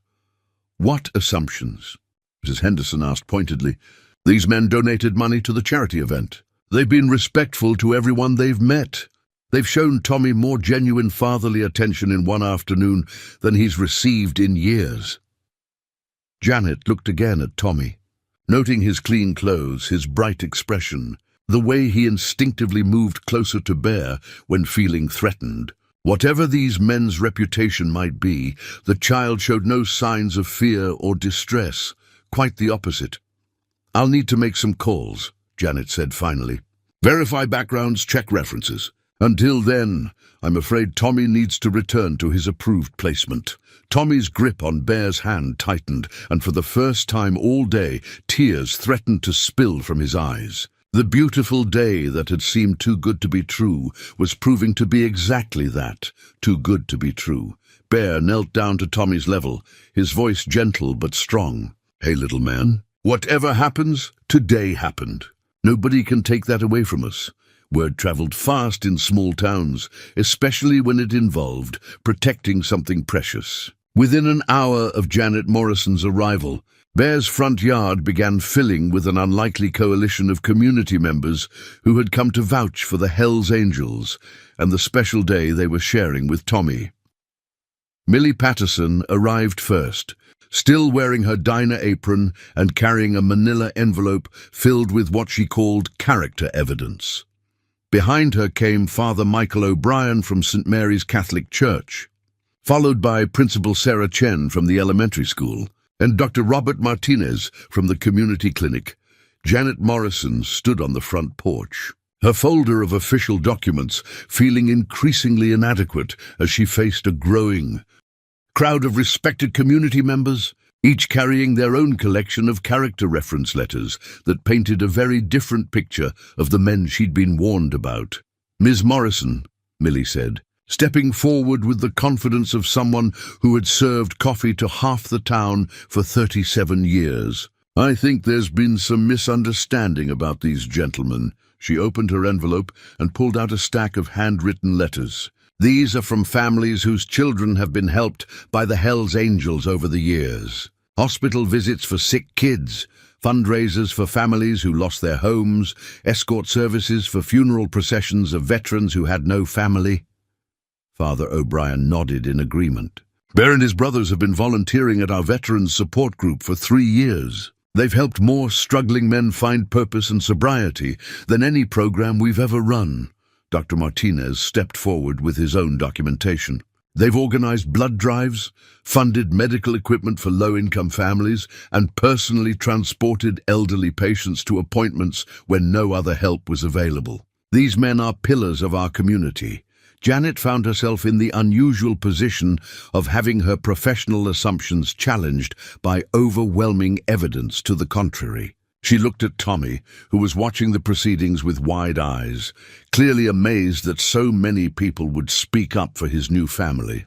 "What assumptions?" Mrs. Henderson asked pointedly. "These men donated money to the charity event. They've been respectful to everyone they've met. They've shown Tommy more genuine fatherly attention in one afternoon than he's received in years." Janet looked again at Tommy, noting his clean clothes, his bright expression, the way he instinctively moved closer to Bear when feeling threatened. Whatever these men's reputation might be, the child showed no signs of fear or distress, quite the opposite. "I'll need to make some calls," Janet said finally. "Verify backgrounds, check references. Until then, I'm afraid Tommy needs to return to his approved placement." Tommy's grip on Bear's hand tightened, and for the first time all day, tears threatened to spill from his eyes. The beautiful day that had seemed too good to be true was proving to be exactly that, too good to be true. Bear knelt down to Tommy's level, his voice gentle but strong. "Hey, little man, whatever happens, today happened. Nobody can take that away from us." Word traveled fast in small towns, especially when it involved protecting something precious. Within an hour of Janet Morrison's arrival, Bear's front yard began filling with an unlikely coalition of community members who had come to vouch for the Hells Angels and the special day they were sharing with Tommy. Millie Patterson arrived first, still wearing her diner apron and carrying a manila envelope filled with what she called character evidence. Behind her came Father Michael O'Brien from St. Mary's Catholic Church, followed by Principal Sarah Chen from the elementary school, and Dr. Robert Martinez from the community clinic. Janet Morrison stood on the front porch, her folder of official documents feeling increasingly inadequate as she faced a growing crowd of respected community members, each carrying their own collection of character reference letters that painted a very different picture of the men she'd been warned about. "Ms. Morrison," Millie said, stepping forward with the confidence of someone who had served coffee to half the town for 37 years. "I think there's been some misunderstanding about these gentlemen." She opened her envelope and pulled out a stack of handwritten letters. "These are from families whose children have been helped by the Hells Angels over the years. Hospital visits for sick kids, fundraisers for families who lost their homes, escort services for funeral processions of veterans who had no family." Father O'Brien nodded in agreement. "Bear and his brothers have been volunteering at our Veterans Support Group for 3 years. They've helped more struggling men find purpose and sobriety than any program we've ever run." Dr. Martinez stepped forward with his own documentation. "They've organized blood drives, funded medical equipment for low-income families, and personally transported elderly patients to appointments when no other help was available. These men are pillars of our community." Janet found herself in the unusual position of having her professional assumptions challenged by overwhelming evidence to the contrary. She looked at Tommy, who was watching the proceedings with wide eyes, clearly amazed that so many people would speak up for his new family.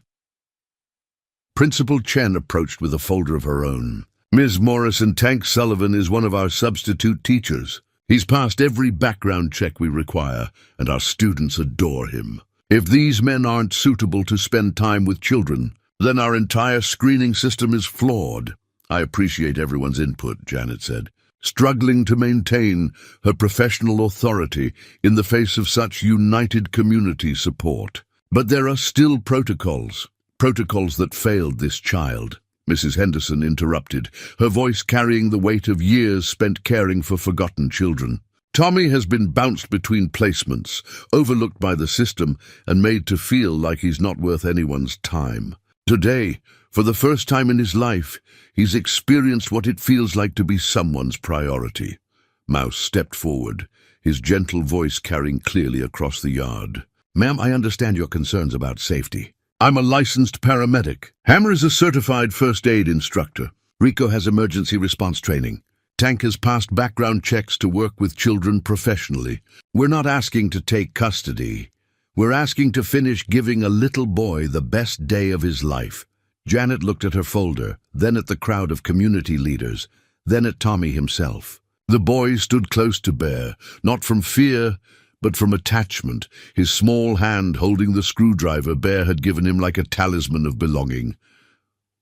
Principal Chen approached with a folder of her own. "Ms. Morrison, Tank Sullivan is one of our substitute teachers. He's passed every background check we require, and our students adore him. If these men aren't suitable to spend time with children, then our entire screening system is flawed. I appreciate everyone's input, Janet said, struggling to maintain her professional authority in the face of such united community support. But there are still protocols that failed this child. Mrs. Henderson interrupted, her voice carrying the weight of years spent caring for forgotten children. Tommy has been bounced between placements, overlooked by the system, and made to feel like he's not worth anyone's time. Today, for the first time in his life, he's experienced what it feels like to be someone's priority. Mouse stepped forward, his gentle voice carrying clearly across the yard. Ma'am, I understand your concerns about safety. I'm a licensed paramedic. Hammer is a certified first aid instructor. Rico has emergency response training. Tank has passed background checks to work with children professionally. We're not asking to take custody. We're asking to finish giving a little boy the best day of his life. Janet looked at her folder, then at the crowd of community leaders, then at Tommy himself. The boy stood close to Bear, not from fear, but from attachment, his small hand holding the screwdriver Bear had given him like a talisman of belonging.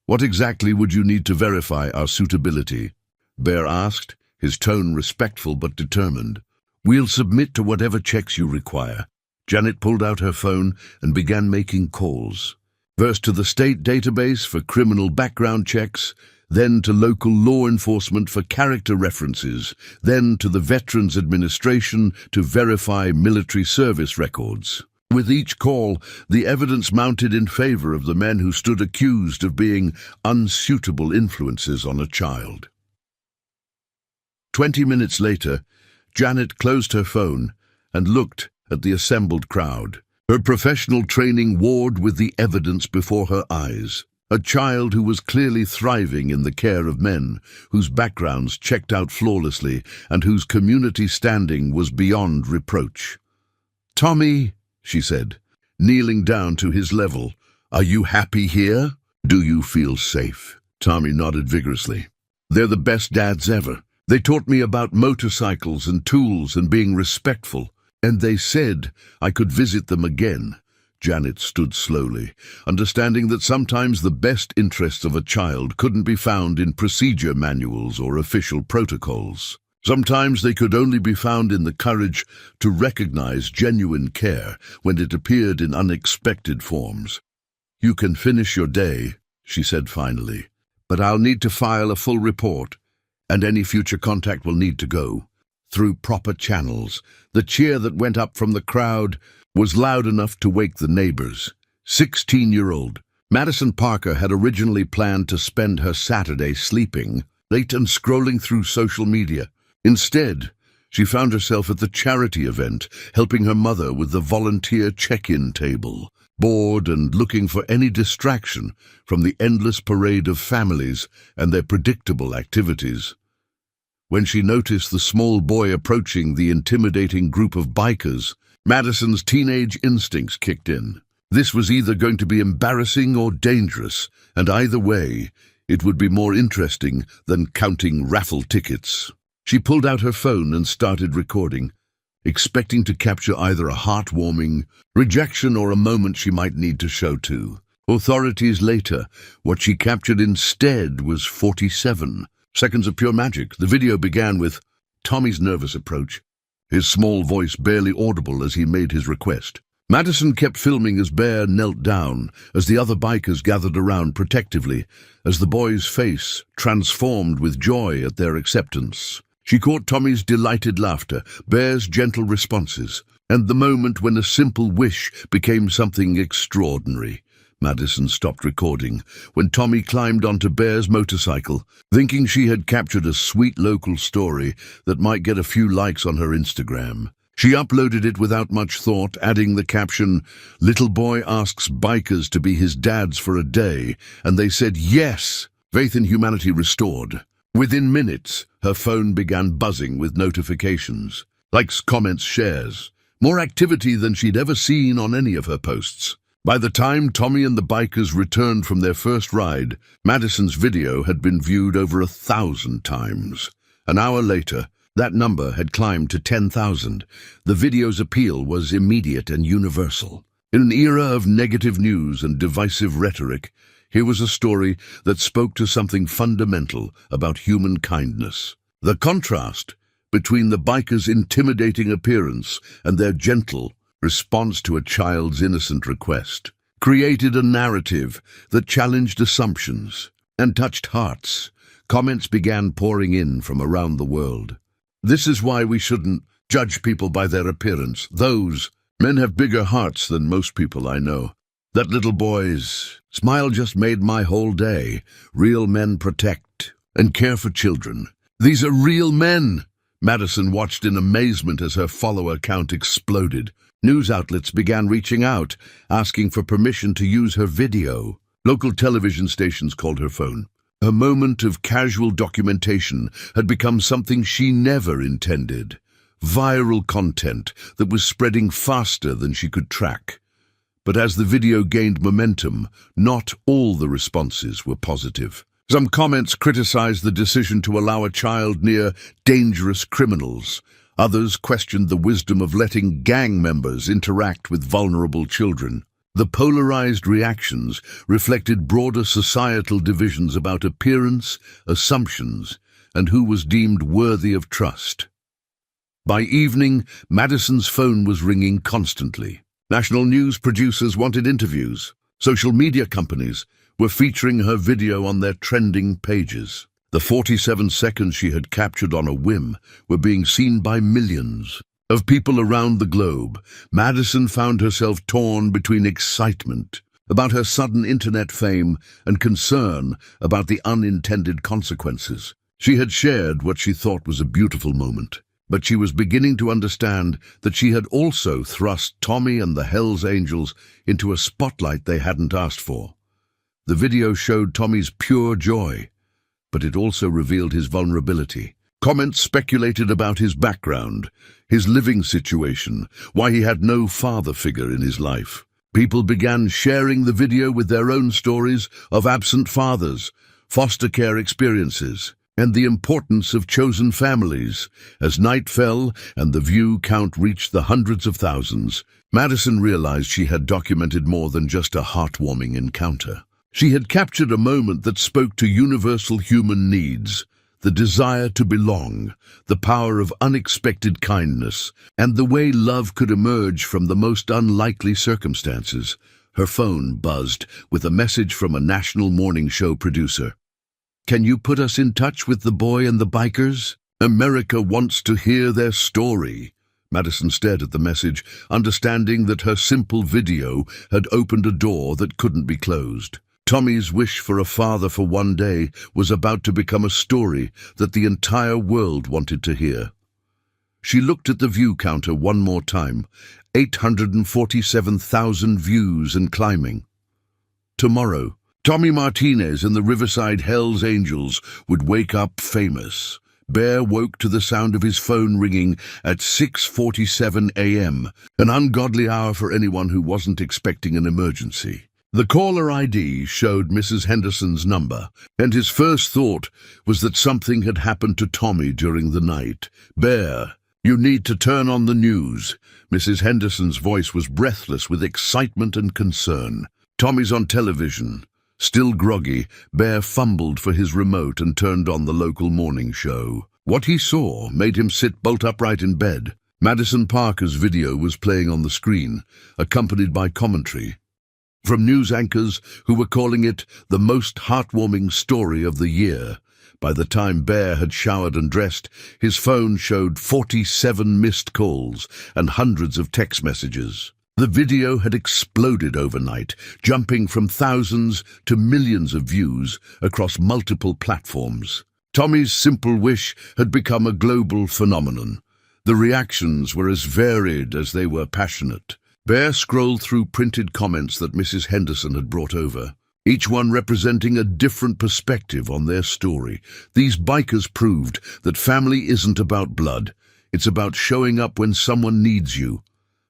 What exactly would you need to verify our suitability? Bear asked, his tone respectful but determined. We'll submit to whatever checks you require. Janet pulled out her phone and began making calls. First to the state database for criminal background checks, then to local law enforcement for character references, then to the Veterans Administration to verify military service records. With each call, the evidence mounted in favor of the men who stood accused of being unsuitable influences on a child. 20 minutes later, Janet closed her phone and looked at the assembled crowd. Her professional training warred with the evidence before her eyes. A child who was clearly thriving in the care of men, whose backgrounds checked out flawlessly, and whose community standing was beyond reproach. Tommy, she said, kneeling down to his level, are you happy here? Do you feel safe? Tommy nodded vigorously. They're the best dads ever. They taught me about motorcycles and tools and being respectful, and they said I could visit them again. Janet stood slowly, understanding that sometimes the best interests of a child couldn't be found in procedure manuals or official protocols. Sometimes they could only be found in the courage to recognize genuine care when it appeared in unexpected forms. You can finish your day, she said finally, but I'll need to file a full report, and any future contact will need to go through proper channels. The cheer that went up from the crowd was loud enough to wake the neighbors. 16-year-old Madison Parker had originally planned to spend her Saturday sleeping, late and scrolling through social media. Instead, she found herself at the charity event, helping her mother with the volunteer check-in table, bored and looking for any distraction from the endless parade of families and their predictable activities. When she noticed the small boy approaching the intimidating group of bikers, Madison's teenage instincts kicked in. This was either going to be embarrassing or dangerous, and either way, it would be more interesting than counting raffle tickets. She pulled out her phone and started recording, expecting to capture either a heartwarming rejection or a moment she might need to show to. Authorities later, what she captured instead was 47 seconds of pure magic. The video began with Tommy's nervous approach, his small voice barely audible as he made his request. Madison kept filming as Bear knelt down, as the other bikers gathered around protectively, as the boy's face transformed with joy at their acceptance. She caught Tommy's delighted laughter, Bear's gentle responses, and the moment when a simple wish became something extraordinary. Madison stopped recording when Tommy climbed onto Bear's motorcycle, thinking she had captured a sweet local story that might get a few likes on her Instagram. She uploaded it without much thought, adding the caption, "Little boy asks bikers to be his dads for a day, and they said yes." Faith in humanity restored. Within minutes, her phone began buzzing with notifications. Likes, comments, shares. More activity than she'd ever seen on any of her posts. By the time Tommy and the bikers returned from their first ride, Madison's video had been viewed over 1,000 times. An hour later, That number had climbed to 10,000. The video's appeal was immediate and universal. In an era of negative news and divisive rhetoric, here was a story that spoke to something fundamental about human kindness. The contrast between the bikers' intimidating appearance and their gentle response to a child's innocent request created a narrative that challenged assumptions and touched hearts. Comments began pouring in from around the world. This is why we shouldn't judge people by their appearance. Those men have bigger hearts than most people I know. That little boy's smile just made my whole day. Real men protect and care for children. These are real men. Madison watched in amazement as her follower count exploded. News outlets began reaching out, asking for permission to use her video. Local television stations called her phone. Her moment of casual documentation had become something she never intended. Viral content that was spreading faster than she could track. But as the video gained momentum, not all the responses were positive. Some comments criticized the decision to allow a child near dangerous criminals. Others questioned the wisdom of letting gang members interact with vulnerable children. The polarized reactions reflected broader societal divisions about appearance, assumptions, and who was deemed worthy of trust. By evening, Madison's phone was ringing constantly. National news producers wanted interviews. Social media companies were featuring her video on their trending pages. The 47 seconds she had captured on a whim were being seen by millions of people around the globe. Madison found herself torn between excitement about her sudden internet fame and concern about the unintended consequences. She had shared what she thought was a beautiful moment, but she was beginning to understand that she had also thrust Tommy and the Hells Angels into a spotlight they hadn't asked for. The video showed Tommy's pure joy, but it also revealed his vulnerability. Comments speculated about his background, his living situation, why he had no father figure in his life. People began sharing the video with their own stories of absent fathers, foster care experiences, and the importance of chosen families. As night fell and the view count reached the hundreds of thousands, Madison realized she had documented more than just a heartwarming encounter. She had captured a moment that spoke to universal human needs. The desire to belong, the power of unexpected kindness, and the way love could emerge from the most unlikely circumstances. Her phone buzzed with a message from a national morning show producer. "Can you put us in touch with the boy and the bikers? America wants to hear their story." Madison stared at the message, understanding that her simple video had opened a door that couldn't be closed. Tommy's wish for a father for one day was about to become a story that the entire world wanted to hear. She looked at the view counter one more time. 847,000 views and climbing. Tomorrow, Tommy Martinez and the Riverside Hells Angels would wake up famous. Bear woke to the sound of his phone ringing at 6:47 a.m., an ungodly hour for anyone who wasn't expecting an emergency. The caller ID showed Mrs. Henderson's number, and his first thought was that something had happened to Tommy during the night. "Bear, you need to turn on the news." Mrs. Henderson's voice was breathless with excitement and concern. "Tommy's on television." Still groggy, Bear fumbled for his remote and turned on the local morning show. What he saw made him sit bolt upright in bed. Madison Parker's video was playing on the screen, accompanied by commentary from news anchors who were calling it the most heartwarming story of the year. By the time Bear had showered and dressed, his phone showed 47 missed calls and hundreds of text messages. The video had exploded overnight, jumping from thousands to millions of views across multiple platforms. Tommy's simple wish had become a global phenomenon. The reactions were as varied as they were passionate. Bear scrolled through printed comments that Mrs. Henderson had brought over, each one representing a different perspective on their story. These bikers proved that family isn't about blood. It's about showing up when someone needs you.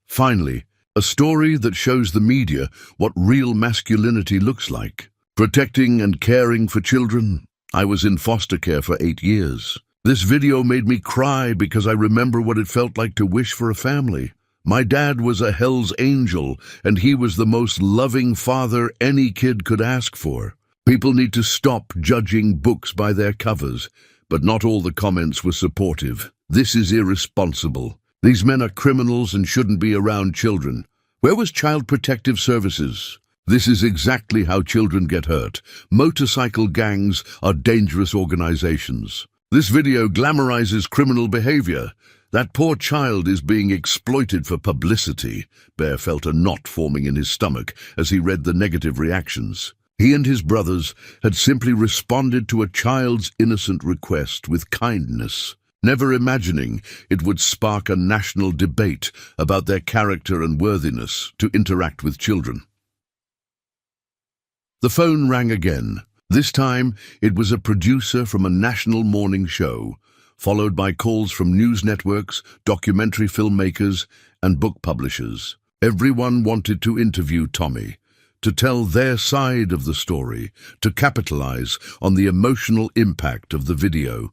Finally, a story that shows the media what real masculinity looks like. Protecting and caring for children. I was in foster care for 8 years. This video made me cry because I remember what it felt like to wish for a family. My dad was a Hell's Angel, and he was the most loving father any kid could ask for. People need to stop judging books by their covers, but not all the comments were supportive. This is irresponsible. These men are criminals and shouldn't be around children. Where was Child Protective Services? This is exactly how children get hurt. Motorcycle gangs are dangerous organizations. This video glamorizes criminal behavior. That poor child is being exploited for publicity. Bear felt a knot forming in his stomach as he read the negative reactions. He and his brothers had simply responded to a child's innocent request with kindness, never imagining it would spark a national debate about their character and worthiness to interact with children. The phone rang again. This time, it was a producer from a national morning show, followed by calls from news networks, documentary filmmakers, and book publishers. Everyone wanted to interview Tommy, to tell their side of the story, to capitalize on the emotional impact of the video.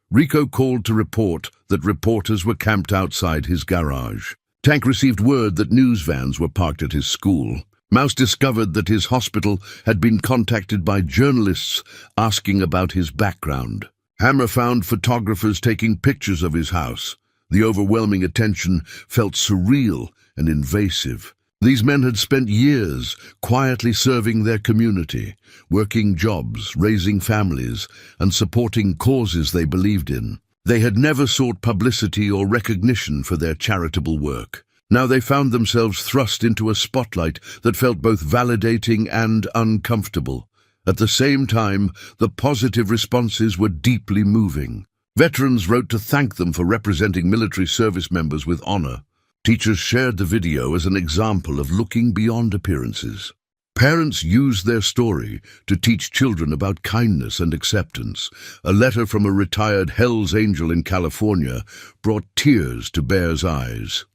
Rico called to report that reporters were camped outside his garage. Tank received word that news vans were parked at his school. Mouse discovered that his hospital had been contacted by journalists asking about his background. Hammer found photographers taking pictures of his house. The overwhelming attention felt surreal and invasive. These men had spent years quietly serving their community, working jobs, raising families, and supporting causes they believed in. They had never sought publicity or recognition for their charitable work. Now they found themselves thrust into a spotlight that felt both validating and uncomfortable. At the same time, the positive responses were deeply moving. Veterans wrote to thank them for representing military service members with honor. Teachers shared the video as an example of looking beyond appearances. Parents used their story to teach children about kindness and acceptance. A letter from a retired Hell's Angel in California brought tears to Bear's eyes.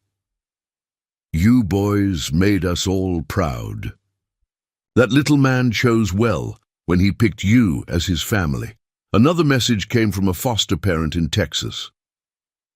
"You boys made us all proud. That little man chose well when he picked you as his family." Another message came from a foster parent in Texas.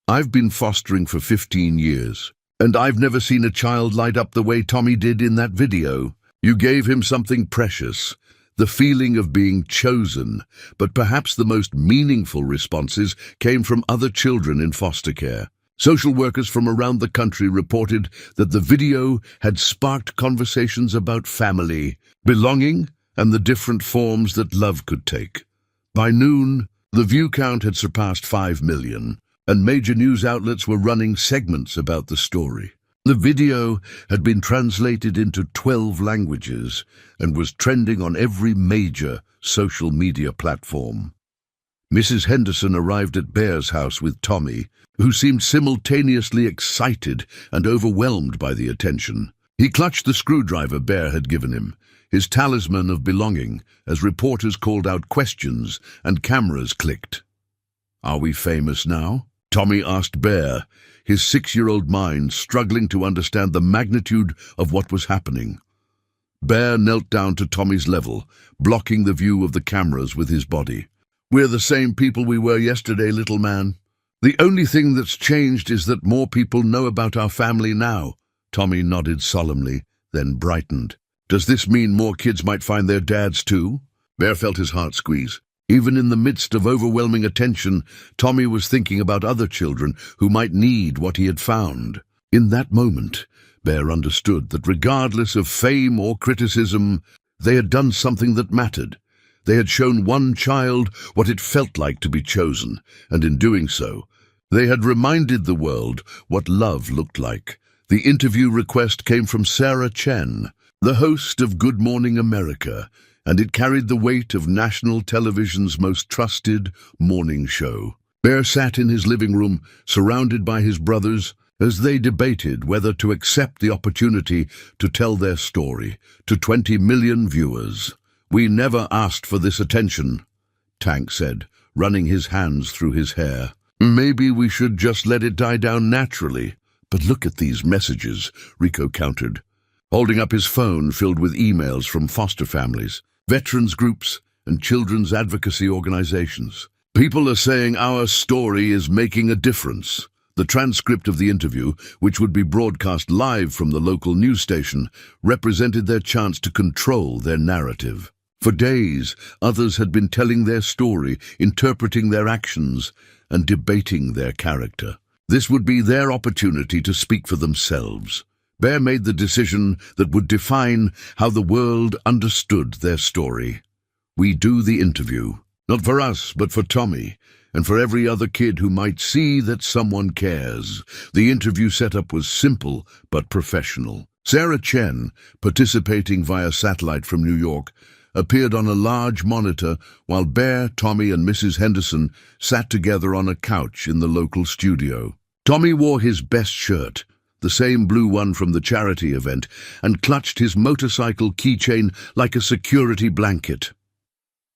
"I've been fostering for 15 years, and I've never seen a child light up the way Tommy did in that video. You gave him something precious, the feeling of being chosen, but perhaps the most meaningful responses came from other children in foster care. Social workers from around the country reported that the video had sparked conversations about family, belonging, and the different forms that love could take. By noon, the view count had surpassed 5 million, and major news outlets were running segments about the story. The video had been translated into 12 languages and was trending on every major social media platform. Mrs. Henderson arrived at Bear's house with Tommy, who seemed simultaneously excited and overwhelmed by the attention. He clutched the screwdriver Bear had given him, his talisman of belonging, as reporters called out questions and cameras clicked. "Are we famous now?" Tommy asked Bear, his 6-year-old mind struggling to understand the magnitude of what was happening. Bear knelt down to Tommy's level, blocking the view of the cameras with his body. "We're the same people we were yesterday, little man. The only thing that's changed is that more people know about our family now." Tommy nodded solemnly, then brightened. "Does this mean more kids might find their dads too?" Bear felt his heart squeeze. Even in the midst of overwhelming attention, Tommy was thinking about other children who might need what he had found. In that moment, Bear understood that regardless of fame or criticism, they had done something that mattered. They had shown one child what it felt like to be chosen, and in doing so, they had reminded the world what love looked like. The interview request came from Sarah Chen, the host of Good Morning America, and it carried the weight of national television's most trusted morning show. Bear sat in his living room, surrounded by his brothers, as they debated whether to accept the opportunity to tell their story to 20 million viewers. "We never asked for this attention," Tank said, running his hands through his hair. "Maybe we should just let it die down naturally." "But look at these messages," Rico countered, holding up his phone filled with emails from foster families, veterans groups, and children's advocacy organizations. People are saying our story is making a difference. The transcript of the interview, which would be broadcast live from the local news station, represented their chance to control their narrative. For days, others had been telling their story, interpreting their actions, and debating their character. This would be their opportunity to speak for themselves. Bear made the decision that would define how the world understood their story. We do the interview, not for us, but for Tommy, and for every other kid who might see that someone cares. The interview setup was simple but professional. Sarah Chen, participating via satellite from New York, appeared on a large monitor while Bear, Tommy and Mrs. Henderson sat together on a couch in the local studio. Tommy wore his best shirt, the same blue one from the charity event, and clutched his motorcycle keychain like a security blanket.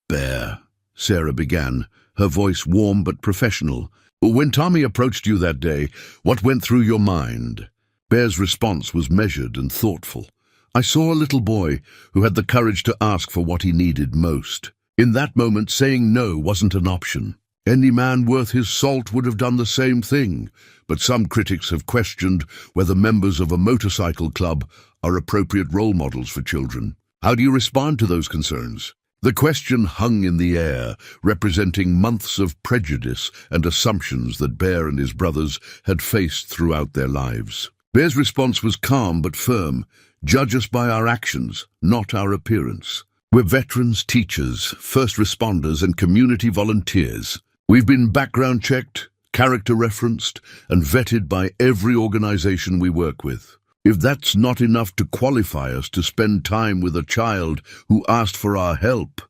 "Bear," Sarah began, her voice warm but professional. "When Tommy approached you that day, what went through your mind?" Bear's response was measured and thoughtful. "I saw a little boy who had the courage to ask for what he needed most. In that moment, saying no wasn't an option. Any man worth his salt would have done the same thing, but some critics have questioned whether members of a motorcycle club are appropriate role models for children. How do you respond to those concerns?" The question hung in the air, representing months of prejudice and assumptions that Bear and his brothers had faced throughout their lives. Bear's response was calm but firm. "Judge us by our actions, not our appearance. We're veterans, teachers, first responders, and community volunteers. We've been background checked, character referenced, and vetted by every organization we work with. If that's not enough to qualify us to spend time with a child who asked for our help,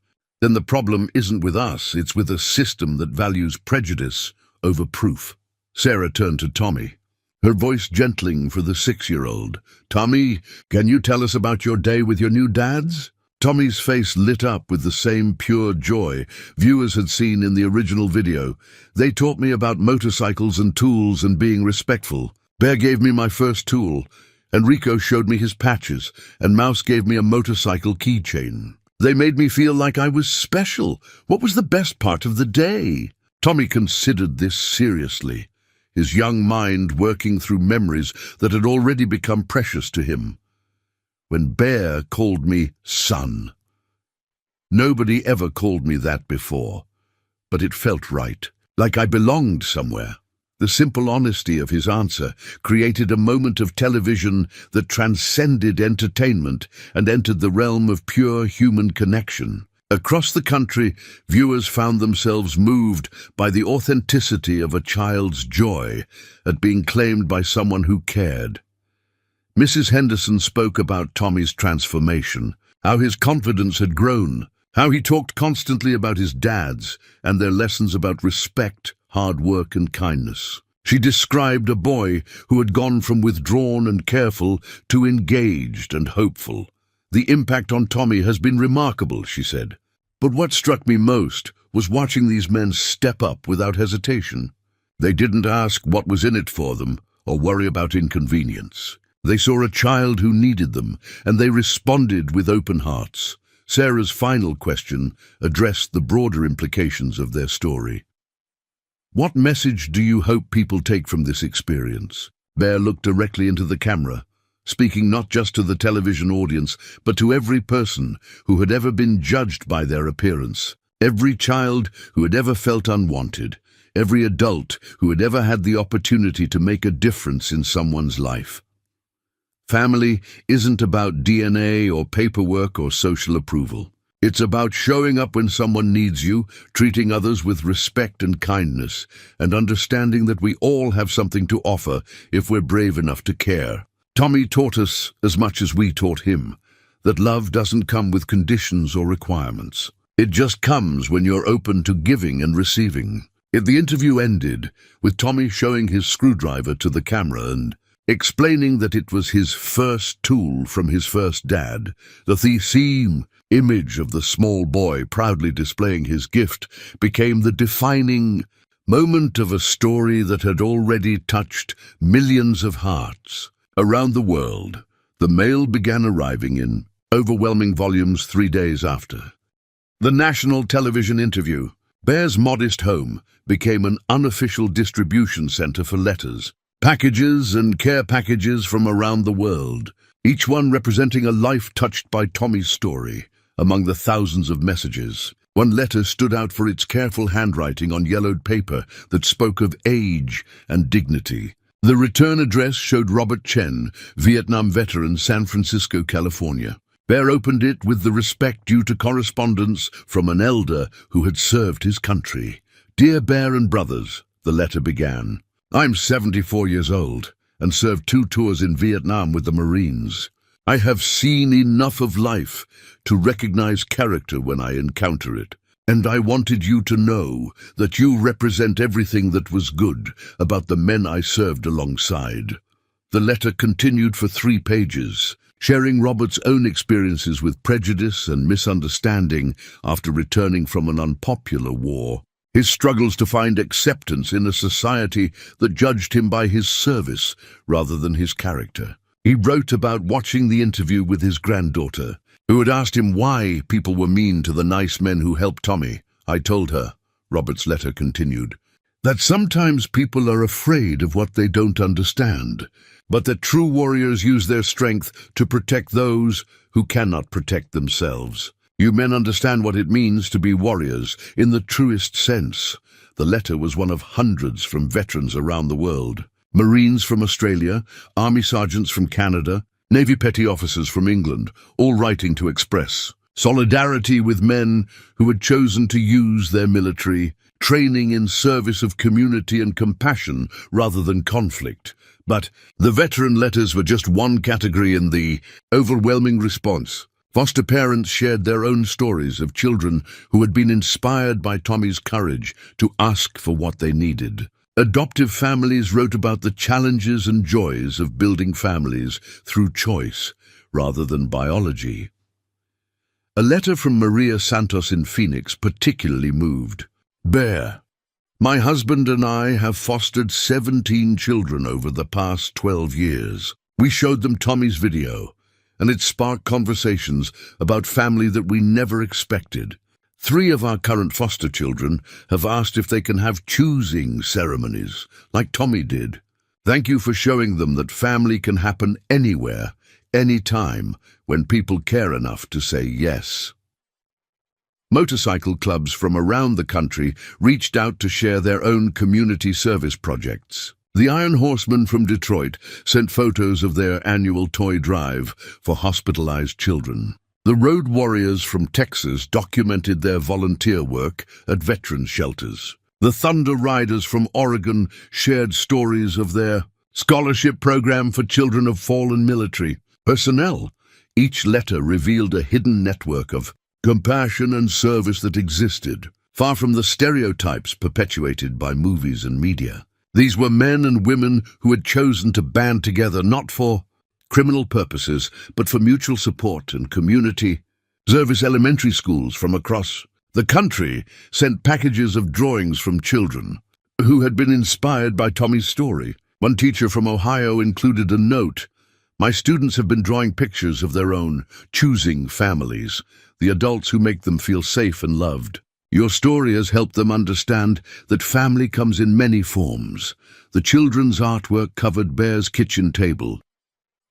then the problem isn't with us, it's with a system that values prejudice over proof." Sarah turned to Tommy, her voice gentling for the 6-year-old. "Tommy, can you tell us about your day with your new dads?" Tommy's face lit up with the same pure joy viewers had seen in the original video. "They taught me about motorcycles and tools and being respectful. Bear gave me my first tool. Enrico showed me his patches, and Mouse gave me a motorcycle keychain. They made me feel like I was special. What was the best part of the day?" Tommy considered this seriously, his young mind working through memories that had already become precious to him. "When Bear called me son. Nobody ever called me that before, but it felt right, like I belonged somewhere." The simple honesty of his answer created a moment of television that transcended entertainment and entered the realm of pure human connection. Across the country, viewers found themselves moved by the authenticity of a child's joy at being claimed by someone who cared. Mrs. Henderson spoke about Tommy's transformation, how his confidence had grown, how he talked constantly about his dads and their lessons about respect, hard work and kindness. She described a boy who had gone from withdrawn and careful to engaged and hopeful. "The impact on Tommy has been remarkable," she said. "But what struck me most was watching these men step up without hesitation. They didn't ask what was in it for them or worry about inconvenience. They saw a child who needed them, and they responded with open hearts." Sarah's final question addressed the broader implications of their story. "What message do you hope people take from this experience?" Bear looked directly into the camera, speaking not just to the television audience, but to every person who had ever been judged by their appearance, every child who had ever felt unwanted, every adult who had ever had the opportunity to make a difference in someone's life. Family isn't about DNA or paperwork or social approval. It's about showing up when someone needs you, treating others with respect and kindness, and understanding that we all have something to offer if we're brave enough to care. Tommy taught us, as much as we taught him, that love doesn't come with conditions or requirements. It just comes when you're open to giving and receiving. The interview ended with Tommy showing his screwdriver to the camera and explaining that it was his first tool from his first dad. The same image of the small boy proudly displaying his gift became the defining moment of a story that had already touched millions of hearts. Around the world, the mail began arriving in overwhelming volumes 3 days after. The national television interview, Bear's modest home became an unofficial distribution center for letters, packages and care packages from around the world, each one representing a life touched by Tommy's story. Among the thousands of messages, one letter stood out for its careful handwriting on yellowed paper that spoke of age and dignity. The return address showed Robert Chen, Vietnam veteran, San Francisco, California. Bear opened it with the respect due to correspondence from an elder who had served his country. "Dear Bear and brothers," the letter began. "I'm 74 years old and served 2 tours in Vietnam with the Marines. I have seen enough of life to recognize character when I encounter it. And I wanted you to know that you represent everything that was good about the men I served alongside." The letter continued for 3 pages, sharing Robert's own experiences with prejudice and misunderstanding after returning from an unpopular war, his struggles to find acceptance in a society that judged him by his service rather than his character. He wrote about watching the interview with his granddaughter, who had asked him why people were mean to the nice men who helped Tommy. "I told her," Robert's letter continued, "that sometimes people are afraid of what they don't understand, but that true warriors use their strength to protect those who cannot protect themselves. You men understand what it means to be warriors in the truest sense." The letter was one of hundreds from veterans around the world. Marines from Australia, Army sergeants from Canada, Navy petty officers from England, all writing to express solidarity with men who had chosen to use their military training in service of community and compassion rather than conflict. But the veteran letters were just one category in the overwhelming response. Foster parents shared their own stories of children who had been inspired by Tommy's courage to ask for what they needed. Adoptive families wrote about the challenges and joys of building families through choice rather than biology. A letter from Maria Santos in Phoenix particularly moved. "Bear, my husband and I have fostered 17 children over the past 12 years. We showed them Tommy's video, and it sparked conversations about family that we never expected. 3 of our current foster children have asked if they can have choosing ceremonies, like Tommy did. Thank you for showing them that family can happen anywhere, anytime, when people care enough to say yes." Motorcycle clubs from around the country reached out to share their own community service projects. The Iron Horsemen from Detroit sent photos of their annual toy drive for hospitalized children. The Road Warriors from Texas documented their volunteer work at veterans shelters. The Thunder Riders from Oregon shared stories of their scholarship program for children of fallen military personnel. Each letter revealed a hidden network of compassion and service that existed, far from the stereotypes perpetuated by movies and media. These were men and women who had chosen to band together not for criminal purposes, but for mutual support and community. Service elementary schools from across the country sent packages of drawings from children who had been inspired by Tommy's story. One teacher from Ohio included a note: "My students have been drawing pictures of their own choosing families, the adults who make them feel safe and loved. Your story has helped them understand that family comes in many forms." The children's artwork covered Bear's kitchen table,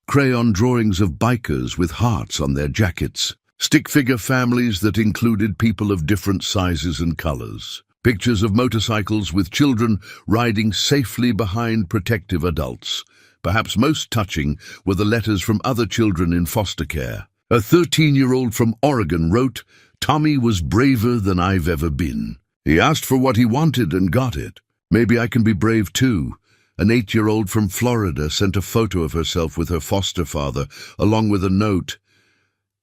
crayon drawings of bikers with hearts on their jackets, stick figure families that included people of different sizes and colors, pictures of motorcycles with children riding safely behind protective adults. Perhaps most touching were the letters from other children in foster care. A 13-year-old from Oregon wrote, "Tommy was braver than I've ever been. He asked for what he wanted and got it. Maybe I can be brave too." An 8-year-old from Florida sent a photo of herself with her foster father, along with a note: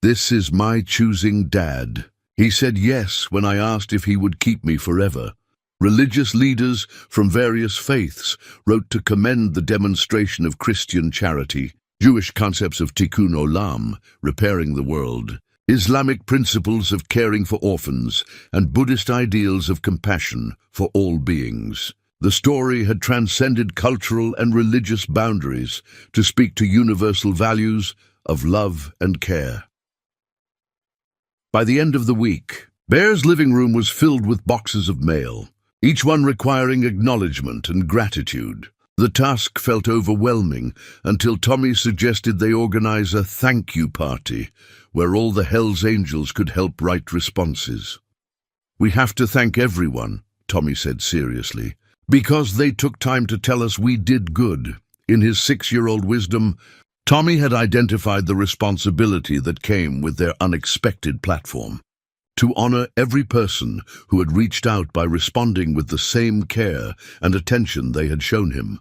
"This is my choosing dad. He said yes when I asked if he would keep me forever." Religious leaders from various faiths wrote to commend the demonstration of Christian charity, Jewish concepts of tikkun olam, repairing the world, Islamic principles of caring for orphans, and Buddhist ideals of compassion for all beings. The story had transcended cultural and religious boundaries to speak to universal values of love and care. By the end of the week, Bear's living room was filled with boxes of mail, each one requiring acknowledgement and gratitude. The task felt overwhelming until Tommy suggested they organize a thank you party where all the Hells Angels could help write responses. "We have to thank everyone," Tommy said seriously, "because they took time to tell us we did good." In his 6-year-old wisdom, Tommy had identified the responsibility that came with their unexpected platform. To honor every person who had reached out by responding with the same care and attention they had shown him.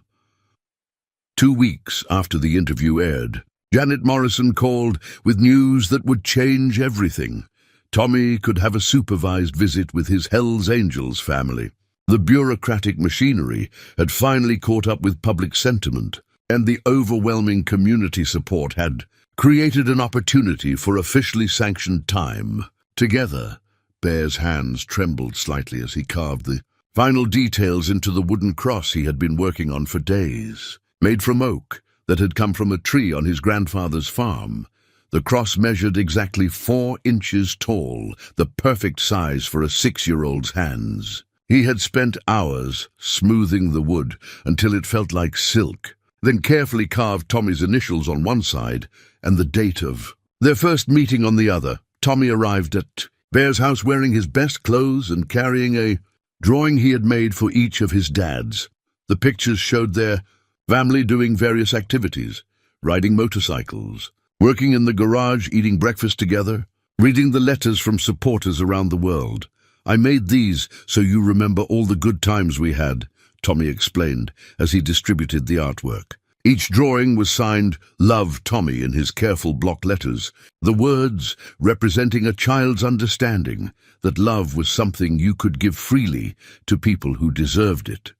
2 weeks after the interview aired, Janet Morrison called with news that would change everything. Tommy could have a supervised visit with his Hells Angels family. The bureaucratic machinery had finally caught up with public sentiment, and the overwhelming community support had created an opportunity for officially sanctioned time. Together, Bear's hands trembled slightly as he carved the final details into the wooden cross he had been working on for days. Made from oak that had come from a tree on his grandfather's farm, the cross measured exactly 4 inches tall, the perfect size for a 6-year-old's hands. He had spent hours smoothing the wood until it felt like silk, then carefully carved Tommy's initials on one side and the date of their first meeting on the other. Tommy arrived at Bear's house wearing his best clothes and carrying a drawing he had made for each of his dads. The pictures showed their family doing various activities, riding motorcycles, working in the garage, eating breakfast together, reading the letters from supporters around the world. "I made these so you remember all the good times we had," Tommy explained as he distributed the artwork. Each drawing was signed "Love Tommy" in his careful block letters, the words representing a child's understanding that love was something you could give freely to people who deserved it.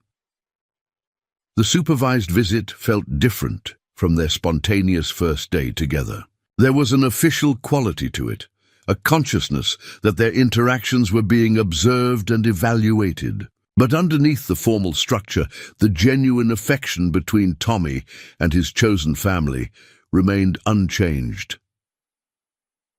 The supervised visit felt different from their spontaneous first day together. There was an official quality to it, a consciousness that their interactions were being observed and evaluated. But underneath the formal structure, the genuine affection between Tommy and his chosen family remained unchanged.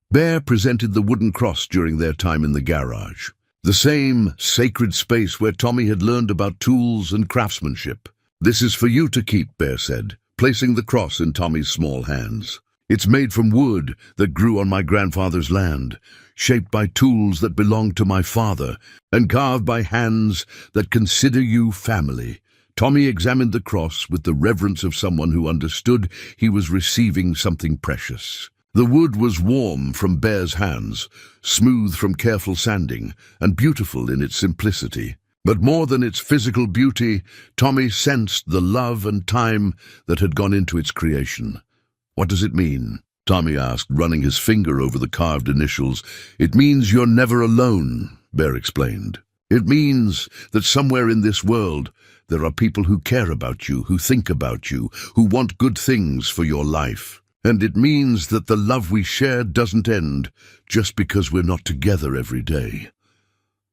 Bear presented the wooden cross during their time in the garage, the same sacred space where Tommy had learned about tools and craftsmanship. "This is for you to keep," Bear said, placing the cross in Tommy's small hands. "It's made from wood that grew on my grandfather's land, shaped by tools that belonged to my father, and carved by hands that consider you family." Tommy examined the cross with the reverence of someone who understood he was receiving something precious. The wood was warm from Bear's hands, smooth from careful sanding, and beautiful in its simplicity. But more than its physical beauty, Tommy sensed the love and time that had gone into its creation. "What does it mean?" Tommy asked, running his finger over the carved initials. "It means you're never alone," Bear explained. "It means that somewhere in this world there are people who care about you, who think about you, who want good things for your life. And it means that the love we share doesn't end just because we're not together every day."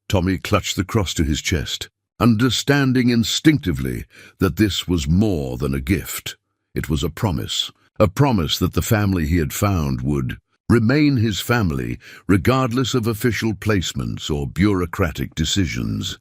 Tommy clutched the cross to his chest, understanding instinctively that this was more than a gift. It was a promise that the family he had found would remain his family regardless of official placements or bureaucratic decisions.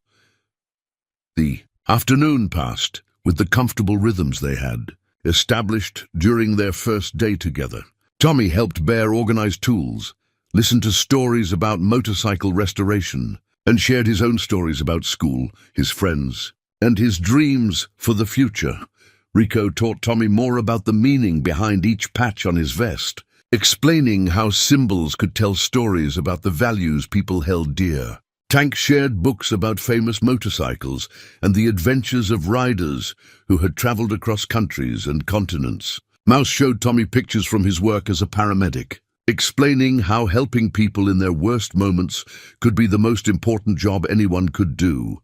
The afternoon passed with the comfortable rhythms they had established during their first day together. Tommy helped Bear organize tools, listened to stories about motorcycle restoration, and shared his own stories about school, his friends, and his dreams for the future. Rico taught Tommy more about the meaning behind each patch on his vest, explaining how symbols could tell stories about the values people held dear. Tank shared books about famous motorcycles and the adventures of riders who had traveled across countries and continents. Mouse showed Tommy pictures from his work as a paramedic, explaining how helping people in their worst moments could be the most important job anyone could do.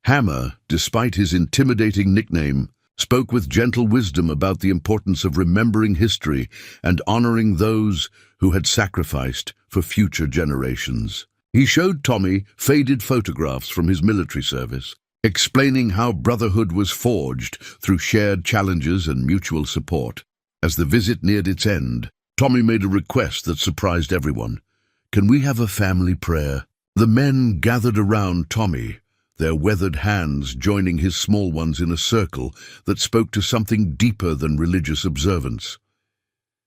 Hammer, despite his intimidating nickname, spoke with gentle wisdom about the importance of remembering history and honoring those who had sacrificed for future generations. He showed Tommy faded photographs from his military service, explaining how Brotherhood was forged through shared challenges and mutual support. As the visit neared its end, Tommy made a request that surprised everyone. "Can we have a family prayer?" The men gathered around Tommy, their weathered hands joining his small ones in a circle that spoke to something deeper than religious observance.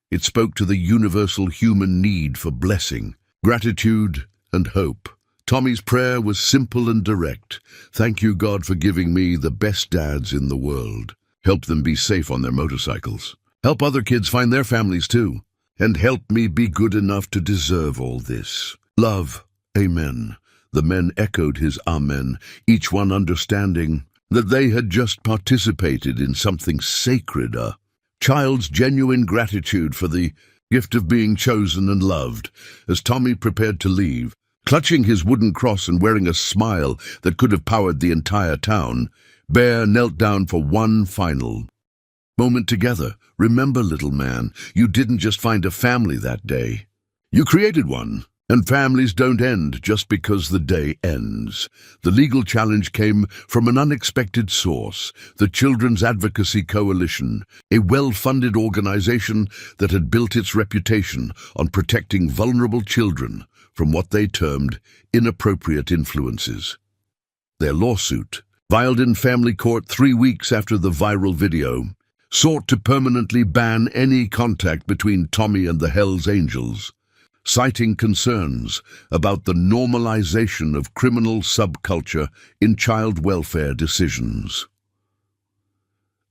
It spoke to the universal human need for blessing, gratitude, and hope. Tommy's prayer was simple and direct. Thank you, God, for giving me the best dads in the world. Help them be safe on their motorcycles. Help other kids find their families too. And help me be good enough to deserve all this. Love, amen. The men echoed his amen, each one understanding that they had just participated in something sacred, a child's genuine gratitude for the gift of being chosen and loved. As Tommy prepared to leave, clutching his wooden cross and wearing a smile that could have powered the entire town, Bear knelt down for one final moment together. Remember, little man, you didn't just find a family that day. You created one. And families don't end just because the day ends. The legal challenge came from an unexpected source, the Children's Advocacy Coalition, a well-funded organization that had built its reputation on protecting vulnerable children from what they termed inappropriate influences. Their lawsuit, filed in family court 3 weeks after the viral video, sought to permanently ban any contact between Tommy and the Hells Angels, citing concerns about the normalization of criminal subculture in child welfare decisions.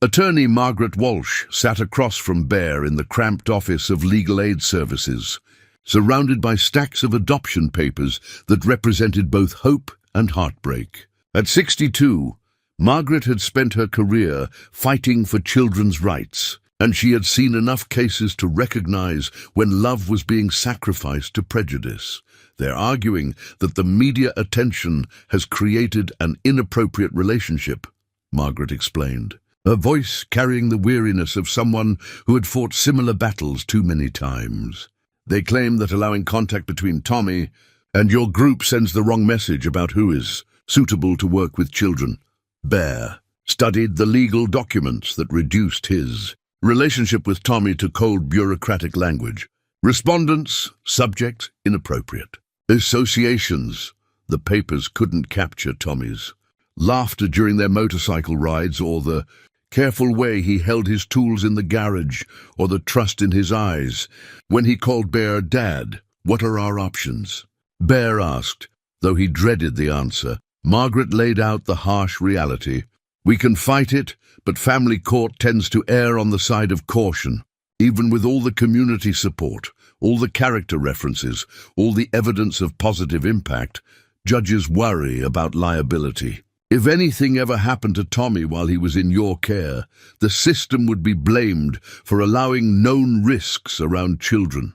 Attorney Margaret Walsh sat across from Bear in the cramped office of Legal Aid Services, surrounded by stacks of adoption papers that represented both hope and heartbreak. At 62, Margaret had spent her career fighting for children's rights, and she had seen enough cases to recognize when love was being sacrificed to prejudice. They're arguing that the media attention has created an inappropriate relationship, Margaret explained, her voice carrying the weariness of someone who had fought similar battles too many times. They claim that allowing contact between Tommy and your group sends the wrong message about who is suitable to work with children. Bear studied the legal documents that reduced his relationship with Tommy to cold bureaucratic language. Respondents, subject, inappropriate. Associations, the papers couldn't capture Tommy's laughter during their motorcycle rides, or the careful way he held his tools in the garage, or the trust in his eyes when he called Bear Dad. What are our options? Bear asked, though he dreaded the answer. Margaret laid out the harsh reality. We can fight it, but family court tends to err on the side of caution. Even with all the community support, all the character references, all the evidence of positive impact, judges worry about liability. If anything ever happened to Tommy while he was in your care, the system would be blamed for allowing known risks around children.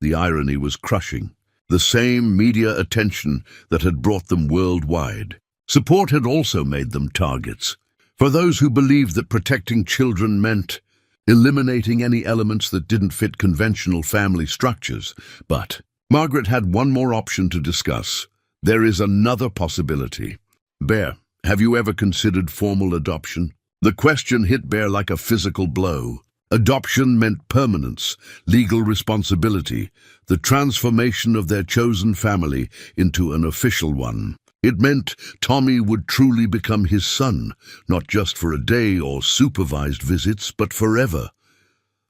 The irony was crushing. The same media attention that had brought them worldwide. Support had also made them targets. For those who believed that protecting children meant eliminating any elements that didn't fit conventional family structures. But Margaret had one more option to discuss. There is another possibility. Bear, have you ever considered formal adoption? The question hit Bear like a physical blow. Adoption meant permanence, legal responsibility, the transformation of their chosen family into an official one. It meant Tommy would truly become his son, not just for a day or supervised visits, but forever.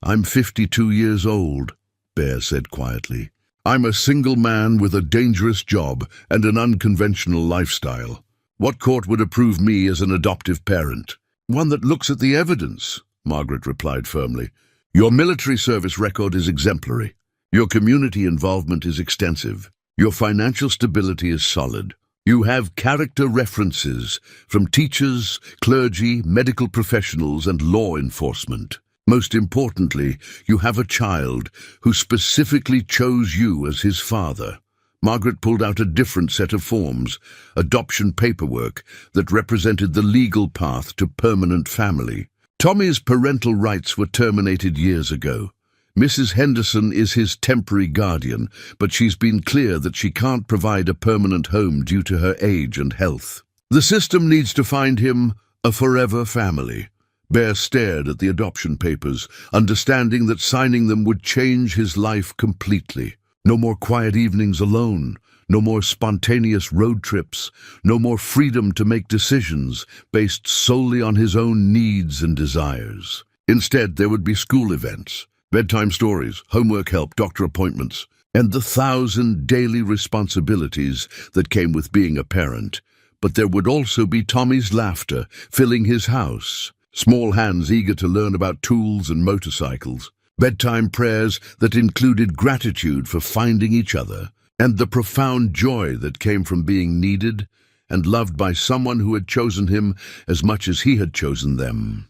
I'm 52 years old, Bear said quietly. I'm a single man with a dangerous job and an unconventional lifestyle. What court would approve me as an adoptive parent? One that looks at the evidence, Margaret replied firmly. Your military service record is exemplary. Your community involvement is extensive. Your financial stability is solid. You have character references from teachers, clergy, medical professionals, and law enforcement. Most importantly, you have a child who specifically chose you as his father. Margaret pulled out a different set of forms, adoption paperwork that represented the legal path to permanent family. Tommy's parental rights were terminated years ago. Mrs. Henderson is his temporary guardian, but she's been clear that she can't provide a permanent home due to her age and health. The system needs to find him a forever family. Bear stared at the adoption papers, understanding that signing them would change his life completely. No more quiet evenings alone. No more spontaneous road trips. No more freedom to make decisions based solely on his own needs and desires. Instead, there would be school events, bedtime stories, homework help, doctor appointments, and the 1,000 daily responsibilities that came with being a parent. But there would also be Tommy's laughter filling his house, small hands eager to learn about tools and motorcycles, bedtime prayers that included gratitude for finding each other, and the profound joy that came from being needed and loved by someone who had chosen him as much as he had chosen them.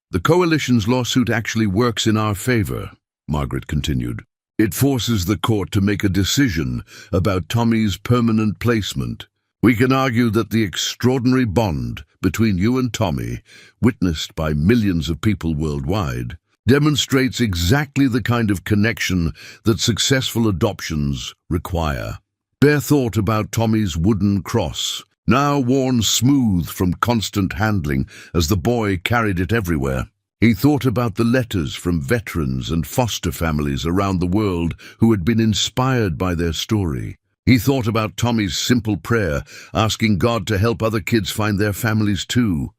The coalition's lawsuit actually works in our favor, Margaret continued. It forces the court to make a decision about Tommy's permanent placement. We can argue that the extraordinary bond between you and Tommy, witnessed by millions of people worldwide, demonstrates exactly the kind of connection that successful adoptions require. Bear thought about Tommy's wooden cross, now worn smooth from constant handling as the boy carried it everywhere. He thought about the letters from veterans and foster families around the world who had been inspired by their story. He thought about Tommy's simple prayer, asking God to help other kids find their families too.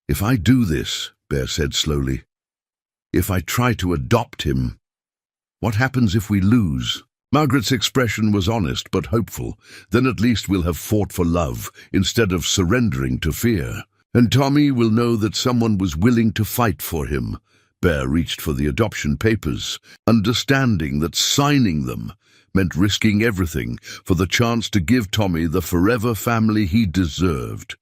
"If I do this," Bear said slowly, "if I try to adopt him, what happens if we lose?" Margaret's expression was honest but hopeful. "Then at least we'll have fought for love instead of surrendering to fear. And Tommy will know that someone was willing to fight for him." Bear reached for the adoption papers, understanding that signing them meant risking everything for the chance to give Tommy the forever family he deserved.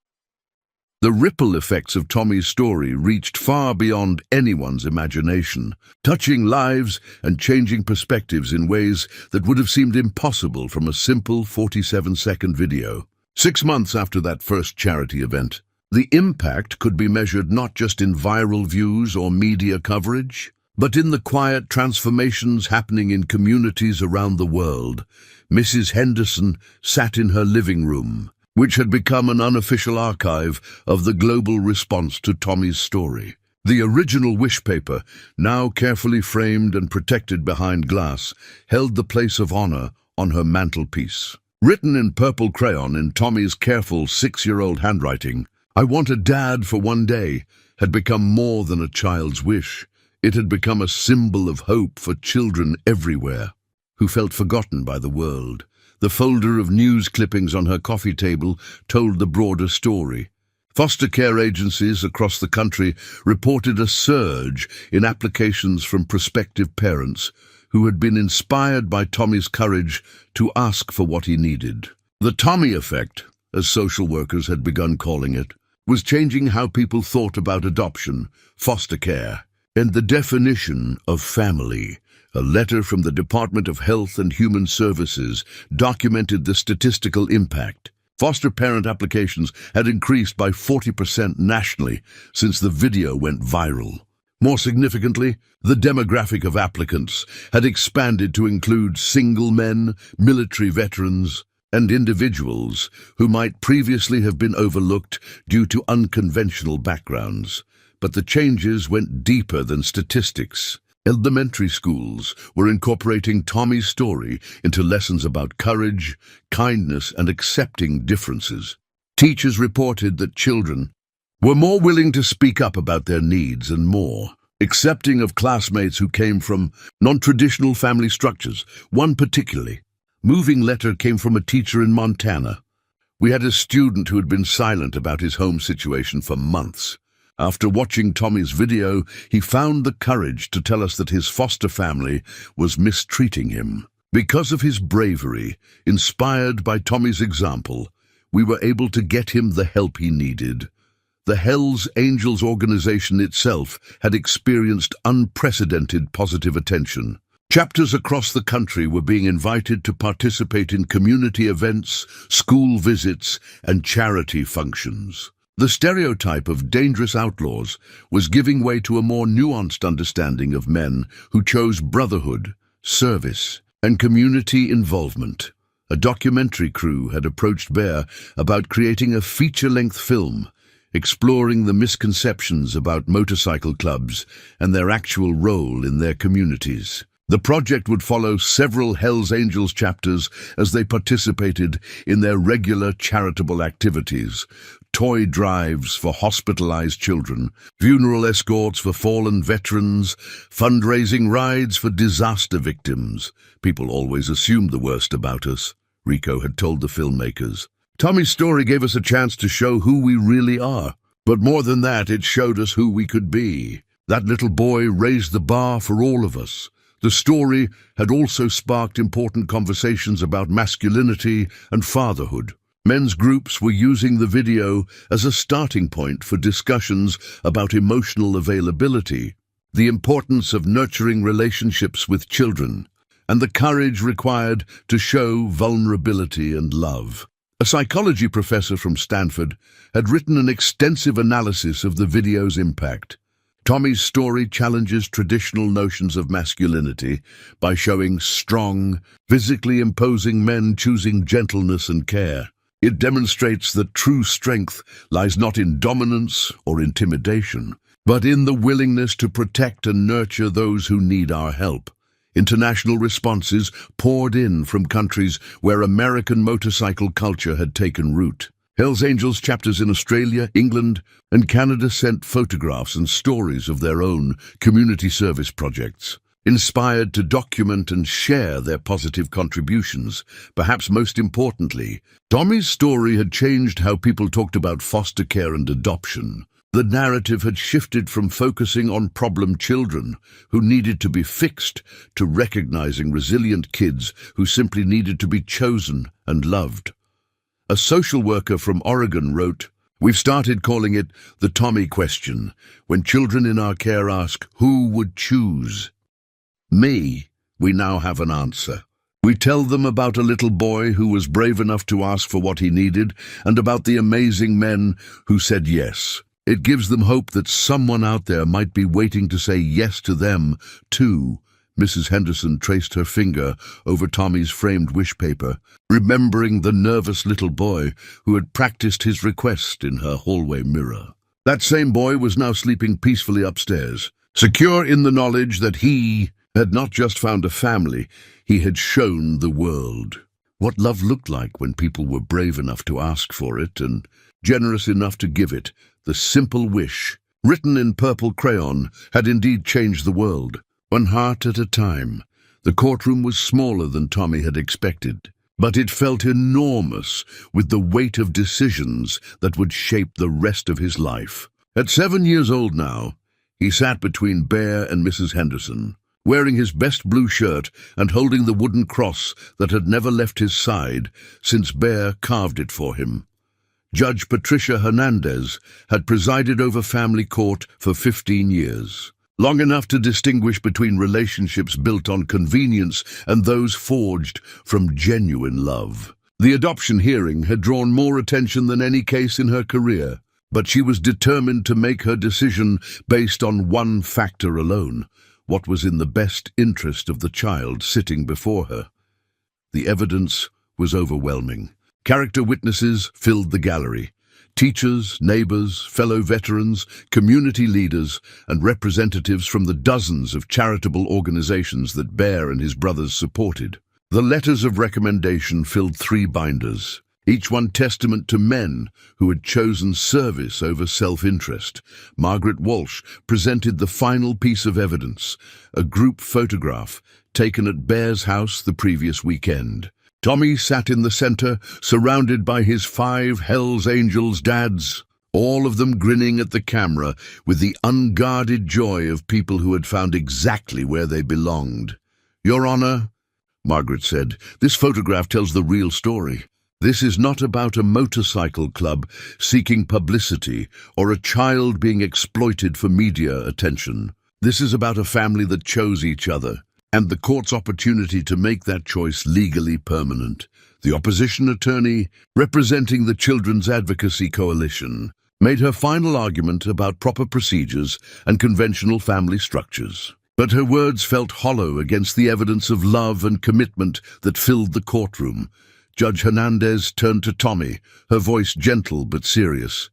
The ripple effects of Tommy's story reached far beyond anyone's imagination, touching lives and changing perspectives in ways that would have seemed impossible from a simple 47-second video. 6 months after that first charity event, the impact could be measured not just in viral views or media coverage, but in the quiet transformations happening in communities around the world. Mrs. Henderson sat in her living room, which had become an unofficial archive of the global response to Tommy's story. The original wish paper, now carefully framed and protected behind glass, held the place of honor on her mantelpiece. Written in purple crayon in Tommy's careful 6-year-old handwriting, "I want a dad for one day," had become more than a child's wish. It had become a symbol of hope for children everywhere who felt forgotten by the world. The folder of news clippings on her coffee table told the broader story. Foster care agencies across the country reported a surge in applications from prospective parents who had been inspired by Tommy's courage to ask for what he needed. The Tommy effect, as social workers had begun calling it, was changing how people thought about adoption, foster care, and the definition of family. A letter from the Department of Health and Human Services documented the statistical impact. Foster parent applications had increased by 40% nationally since the video went viral. More significantly, the demographic of applicants had expanded to include single men, military veterans, and individuals who might previously have been overlooked due to unconventional backgrounds. But the changes went deeper than statistics. Elementary schools were incorporating Tommy's story into lessons about courage, kindness, and accepting differences. Teachers reported that children were more willing to speak up about their needs and more accepting of classmates who came from non-traditional family structures. One particularly moving letter came from a teacher in Montana. "We had a student who had been silent about his home situation for months. After watching Tommy's video, he found the courage to tell us that his foster family was mistreating him. Because of his bravery, inspired by Tommy's example, we were able to get him the help he needed." The Hells Angels organization itself had experienced unprecedented positive attention. Chapters across the country were being invited to participate in community events, school visits, and charity functions. The stereotype of dangerous outlaws was giving way to a more nuanced understanding of men who chose brotherhood, service, and community involvement. A documentary crew had approached Bear about creating a feature-length film, exploring the misconceptions about motorcycle clubs and their actual role in their communities. The project would follow several Hells Angels chapters as they participated in their regular charitable activities: toy drives for hospitalized children, funeral escorts for fallen veterans, fundraising rides for disaster victims. People always assumed the worst about us, Rico had told the filmmakers. Tommy's story gave us a chance to show who we really are. But more than that, it showed us who we could be. That little boy raised the bar for all of us. The story had also sparked important conversations about masculinity and fatherhood. Men's groups were using the video as a starting point for discussions about emotional availability, the importance of nurturing relationships with children, and the courage required to show vulnerability and love. A psychology professor from Stanford had written an extensive analysis of the video's impact. Tommy's story challenges traditional notions of masculinity by showing strong, physically imposing men choosing gentleness and care. It demonstrates that true strength lies not in dominance or intimidation, but in the willingness to protect and nurture those who need our help. International responses poured in from countries where American motorcycle culture had taken root. Hells Angels chapters in Australia, England, and Canada sent photographs and stories of their own community service projects, inspired to document and share their positive contributions. Perhaps most importantly, Tommy's story had changed how people talked about foster care and adoption. The narrative had shifted from focusing on problem children who needed to be fixed to recognizing resilient kids who simply needed to be chosen and loved. A social worker from Oregon wrote, "We've started calling it the Tommy question. When children in our care ask, who would choose me, we now have an answer. We tell them about a little boy who was brave enough to ask for what he needed and about the amazing men who said yes. It gives them hope that someone out there might be waiting to say yes to them, too." Mrs. Henderson traced her finger over Tommy's framed wish paper, remembering the nervous little boy who had practiced his request in her hallway mirror. That same boy was now sleeping peacefully upstairs, secure in the knowledge that he had not just found a family, he had shown the world what love looked like when people were brave enough to ask for it and generous enough to give it. The simple wish, written in purple crayon, had indeed changed the world. One heart at a time. The courtroom was smaller than Tommy had expected, but it felt enormous with the weight of decisions that would shape the rest of his life. At 7 years old now, he sat between Bear and Mrs. Henderson, wearing his best blue shirt and holding the wooden cross that had never left his side since Bear carved it for him. Judge Patricia Hernandez had presided over family court for 15 years, long enough to distinguish between relationships built on convenience and those forged from genuine love. The adoption hearing had drawn more attention than any case in her career, but she was determined to make her decision based on one factor alone: what was in the best interest of the child sitting before her. The evidence was overwhelming. Character witnesses filled the gallery. Teachers, neighbors, fellow veterans, community leaders, and representatives from the dozens of charitable organizations that Bear and his brothers supported. The letters of recommendation filled 3 binders, each one testament to men who had chosen service over self-interest. Margaret Walsh presented the final piece of evidence, a group photograph taken at Bear's house the previous weekend. Tommy sat in the center, surrounded by his 5 Hells Angels dads, all of them grinning at the camera with the unguarded joy of people who had found exactly where they belonged. "Your Honor," Margaret said, "this photograph tells the real story. This is not about a motorcycle club seeking publicity or a child being exploited for media attention. This is about a family that chose each other, and the court's opportunity to make that choice legally permanent." The opposition attorney, representing the Children's Advocacy Coalition, made her final argument about proper procedures and conventional family structures. But her words felt hollow against the evidence of love and commitment that filled the courtroom. Judge Hernandez turned to Tommy, her voice gentle but serious.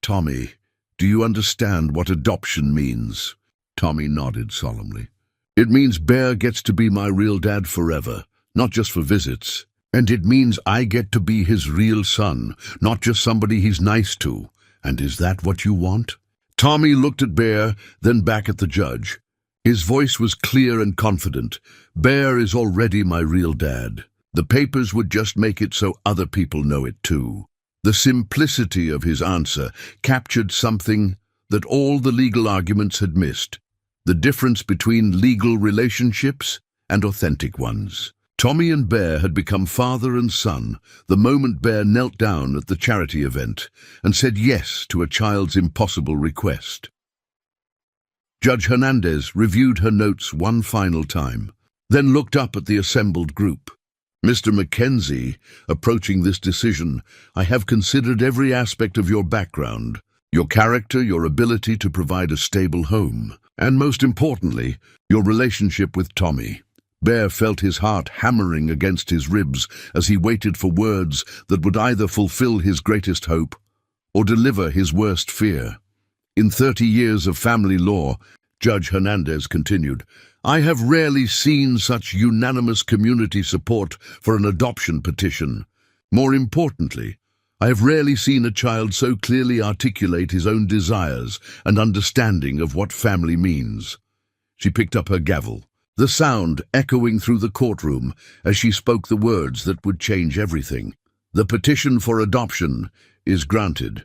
"Tommy, do you understand what adoption means?" Tommy nodded solemnly. It means Bear gets to be my real dad forever, not just for visits. And it means I get to be his real son, not just somebody he's nice to. And is that what you want?" Tommy looked at Bear, then back at the judge. His voice was clear and confident. "Bear is already my real dad. The papers would just make it so other people know it too." The simplicity of his answer captured something that all the legal arguments had missed: the difference between legal relationships and authentic ones. Tommy and Bear had become father and son the moment Bear knelt down at the charity event and said yes to a child's impossible request. Judge Hernandez reviewed her notes one final time, then looked up at the assembled group. "Mr. Mackenzie, approaching this decision, I have considered every aspect of your background, your character, your ability to provide a stable home, and most importantly, your relationship with Tommy." Bear felt his heart hammering against his ribs as he waited for words that would either fulfill his greatest hope or deliver his worst fear. "In 30 years of family law," Judge Hernandez continued, "I have rarely seen such unanimous community support for an adoption petition. More importantly, I have rarely seen a child so clearly articulate his own desires and understanding of what family means." She picked up her gavel, the sound echoing through the courtroom as she spoke the words that would change everything. "The petition for adoption is granted.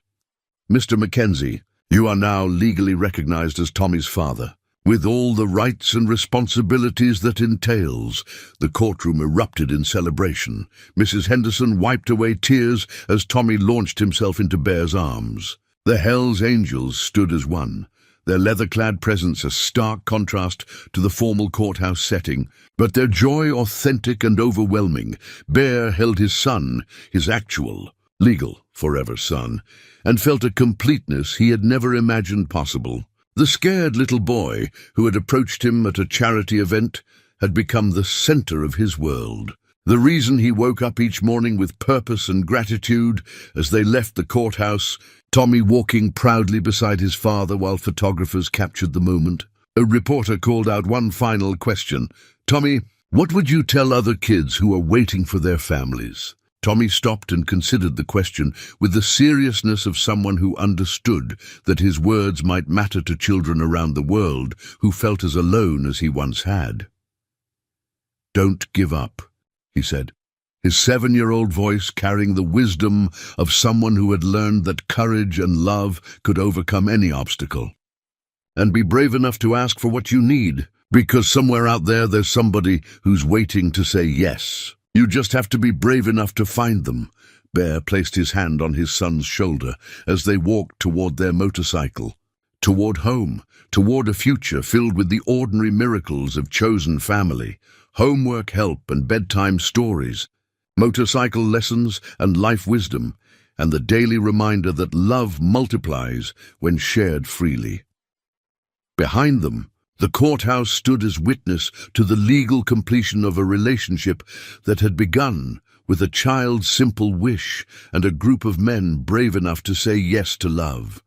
Mr. Mackenzie, you are now legally recognized as Tommy's father, with all the rights and responsibilities that entails." The courtroom erupted in celebration. Mrs. Henderson wiped away tears as Tommy launched himself into Bear's arms. The Hells Angels stood as one, their leather-clad presence a stark contrast to the formal courthouse setting, but their joy authentic and overwhelming. Bear held his son, his actual, legal, forever son, and felt a completeness he had never imagined possible. The scared little boy who had approached him at a charity event had become the center of his world. The reason he woke up each morning with purpose and gratitude as they left the courthouse, Tommy walking proudly beside his father while photographers captured the moment. A reporter called out one final question. "Tommy, what would you tell other kids who are waiting for their families?" Tommy stopped and considered the question with the seriousness of someone who understood that his words might matter to children around the world who felt as alone as he once had. "Don't give up," he said, his 7-year-old voice carrying the wisdom of someone who had learned that courage and love could overcome any obstacle. "And be brave enough to ask for what you need, because somewhere out there's somebody who's waiting to say yes. You just have to be brave enough to find them." Bear placed his hand on his son's shoulder as they walked toward their motorcycle, toward home, toward a future filled with the ordinary miracles of chosen family, homework help and bedtime stories, motorcycle lessons and life wisdom, and the daily reminder that love multiplies when shared freely. Behind them, the courthouse stood as witness to the legal completion of a relationship that had begun with a child's simple wish and a group of men brave enough to say yes to love.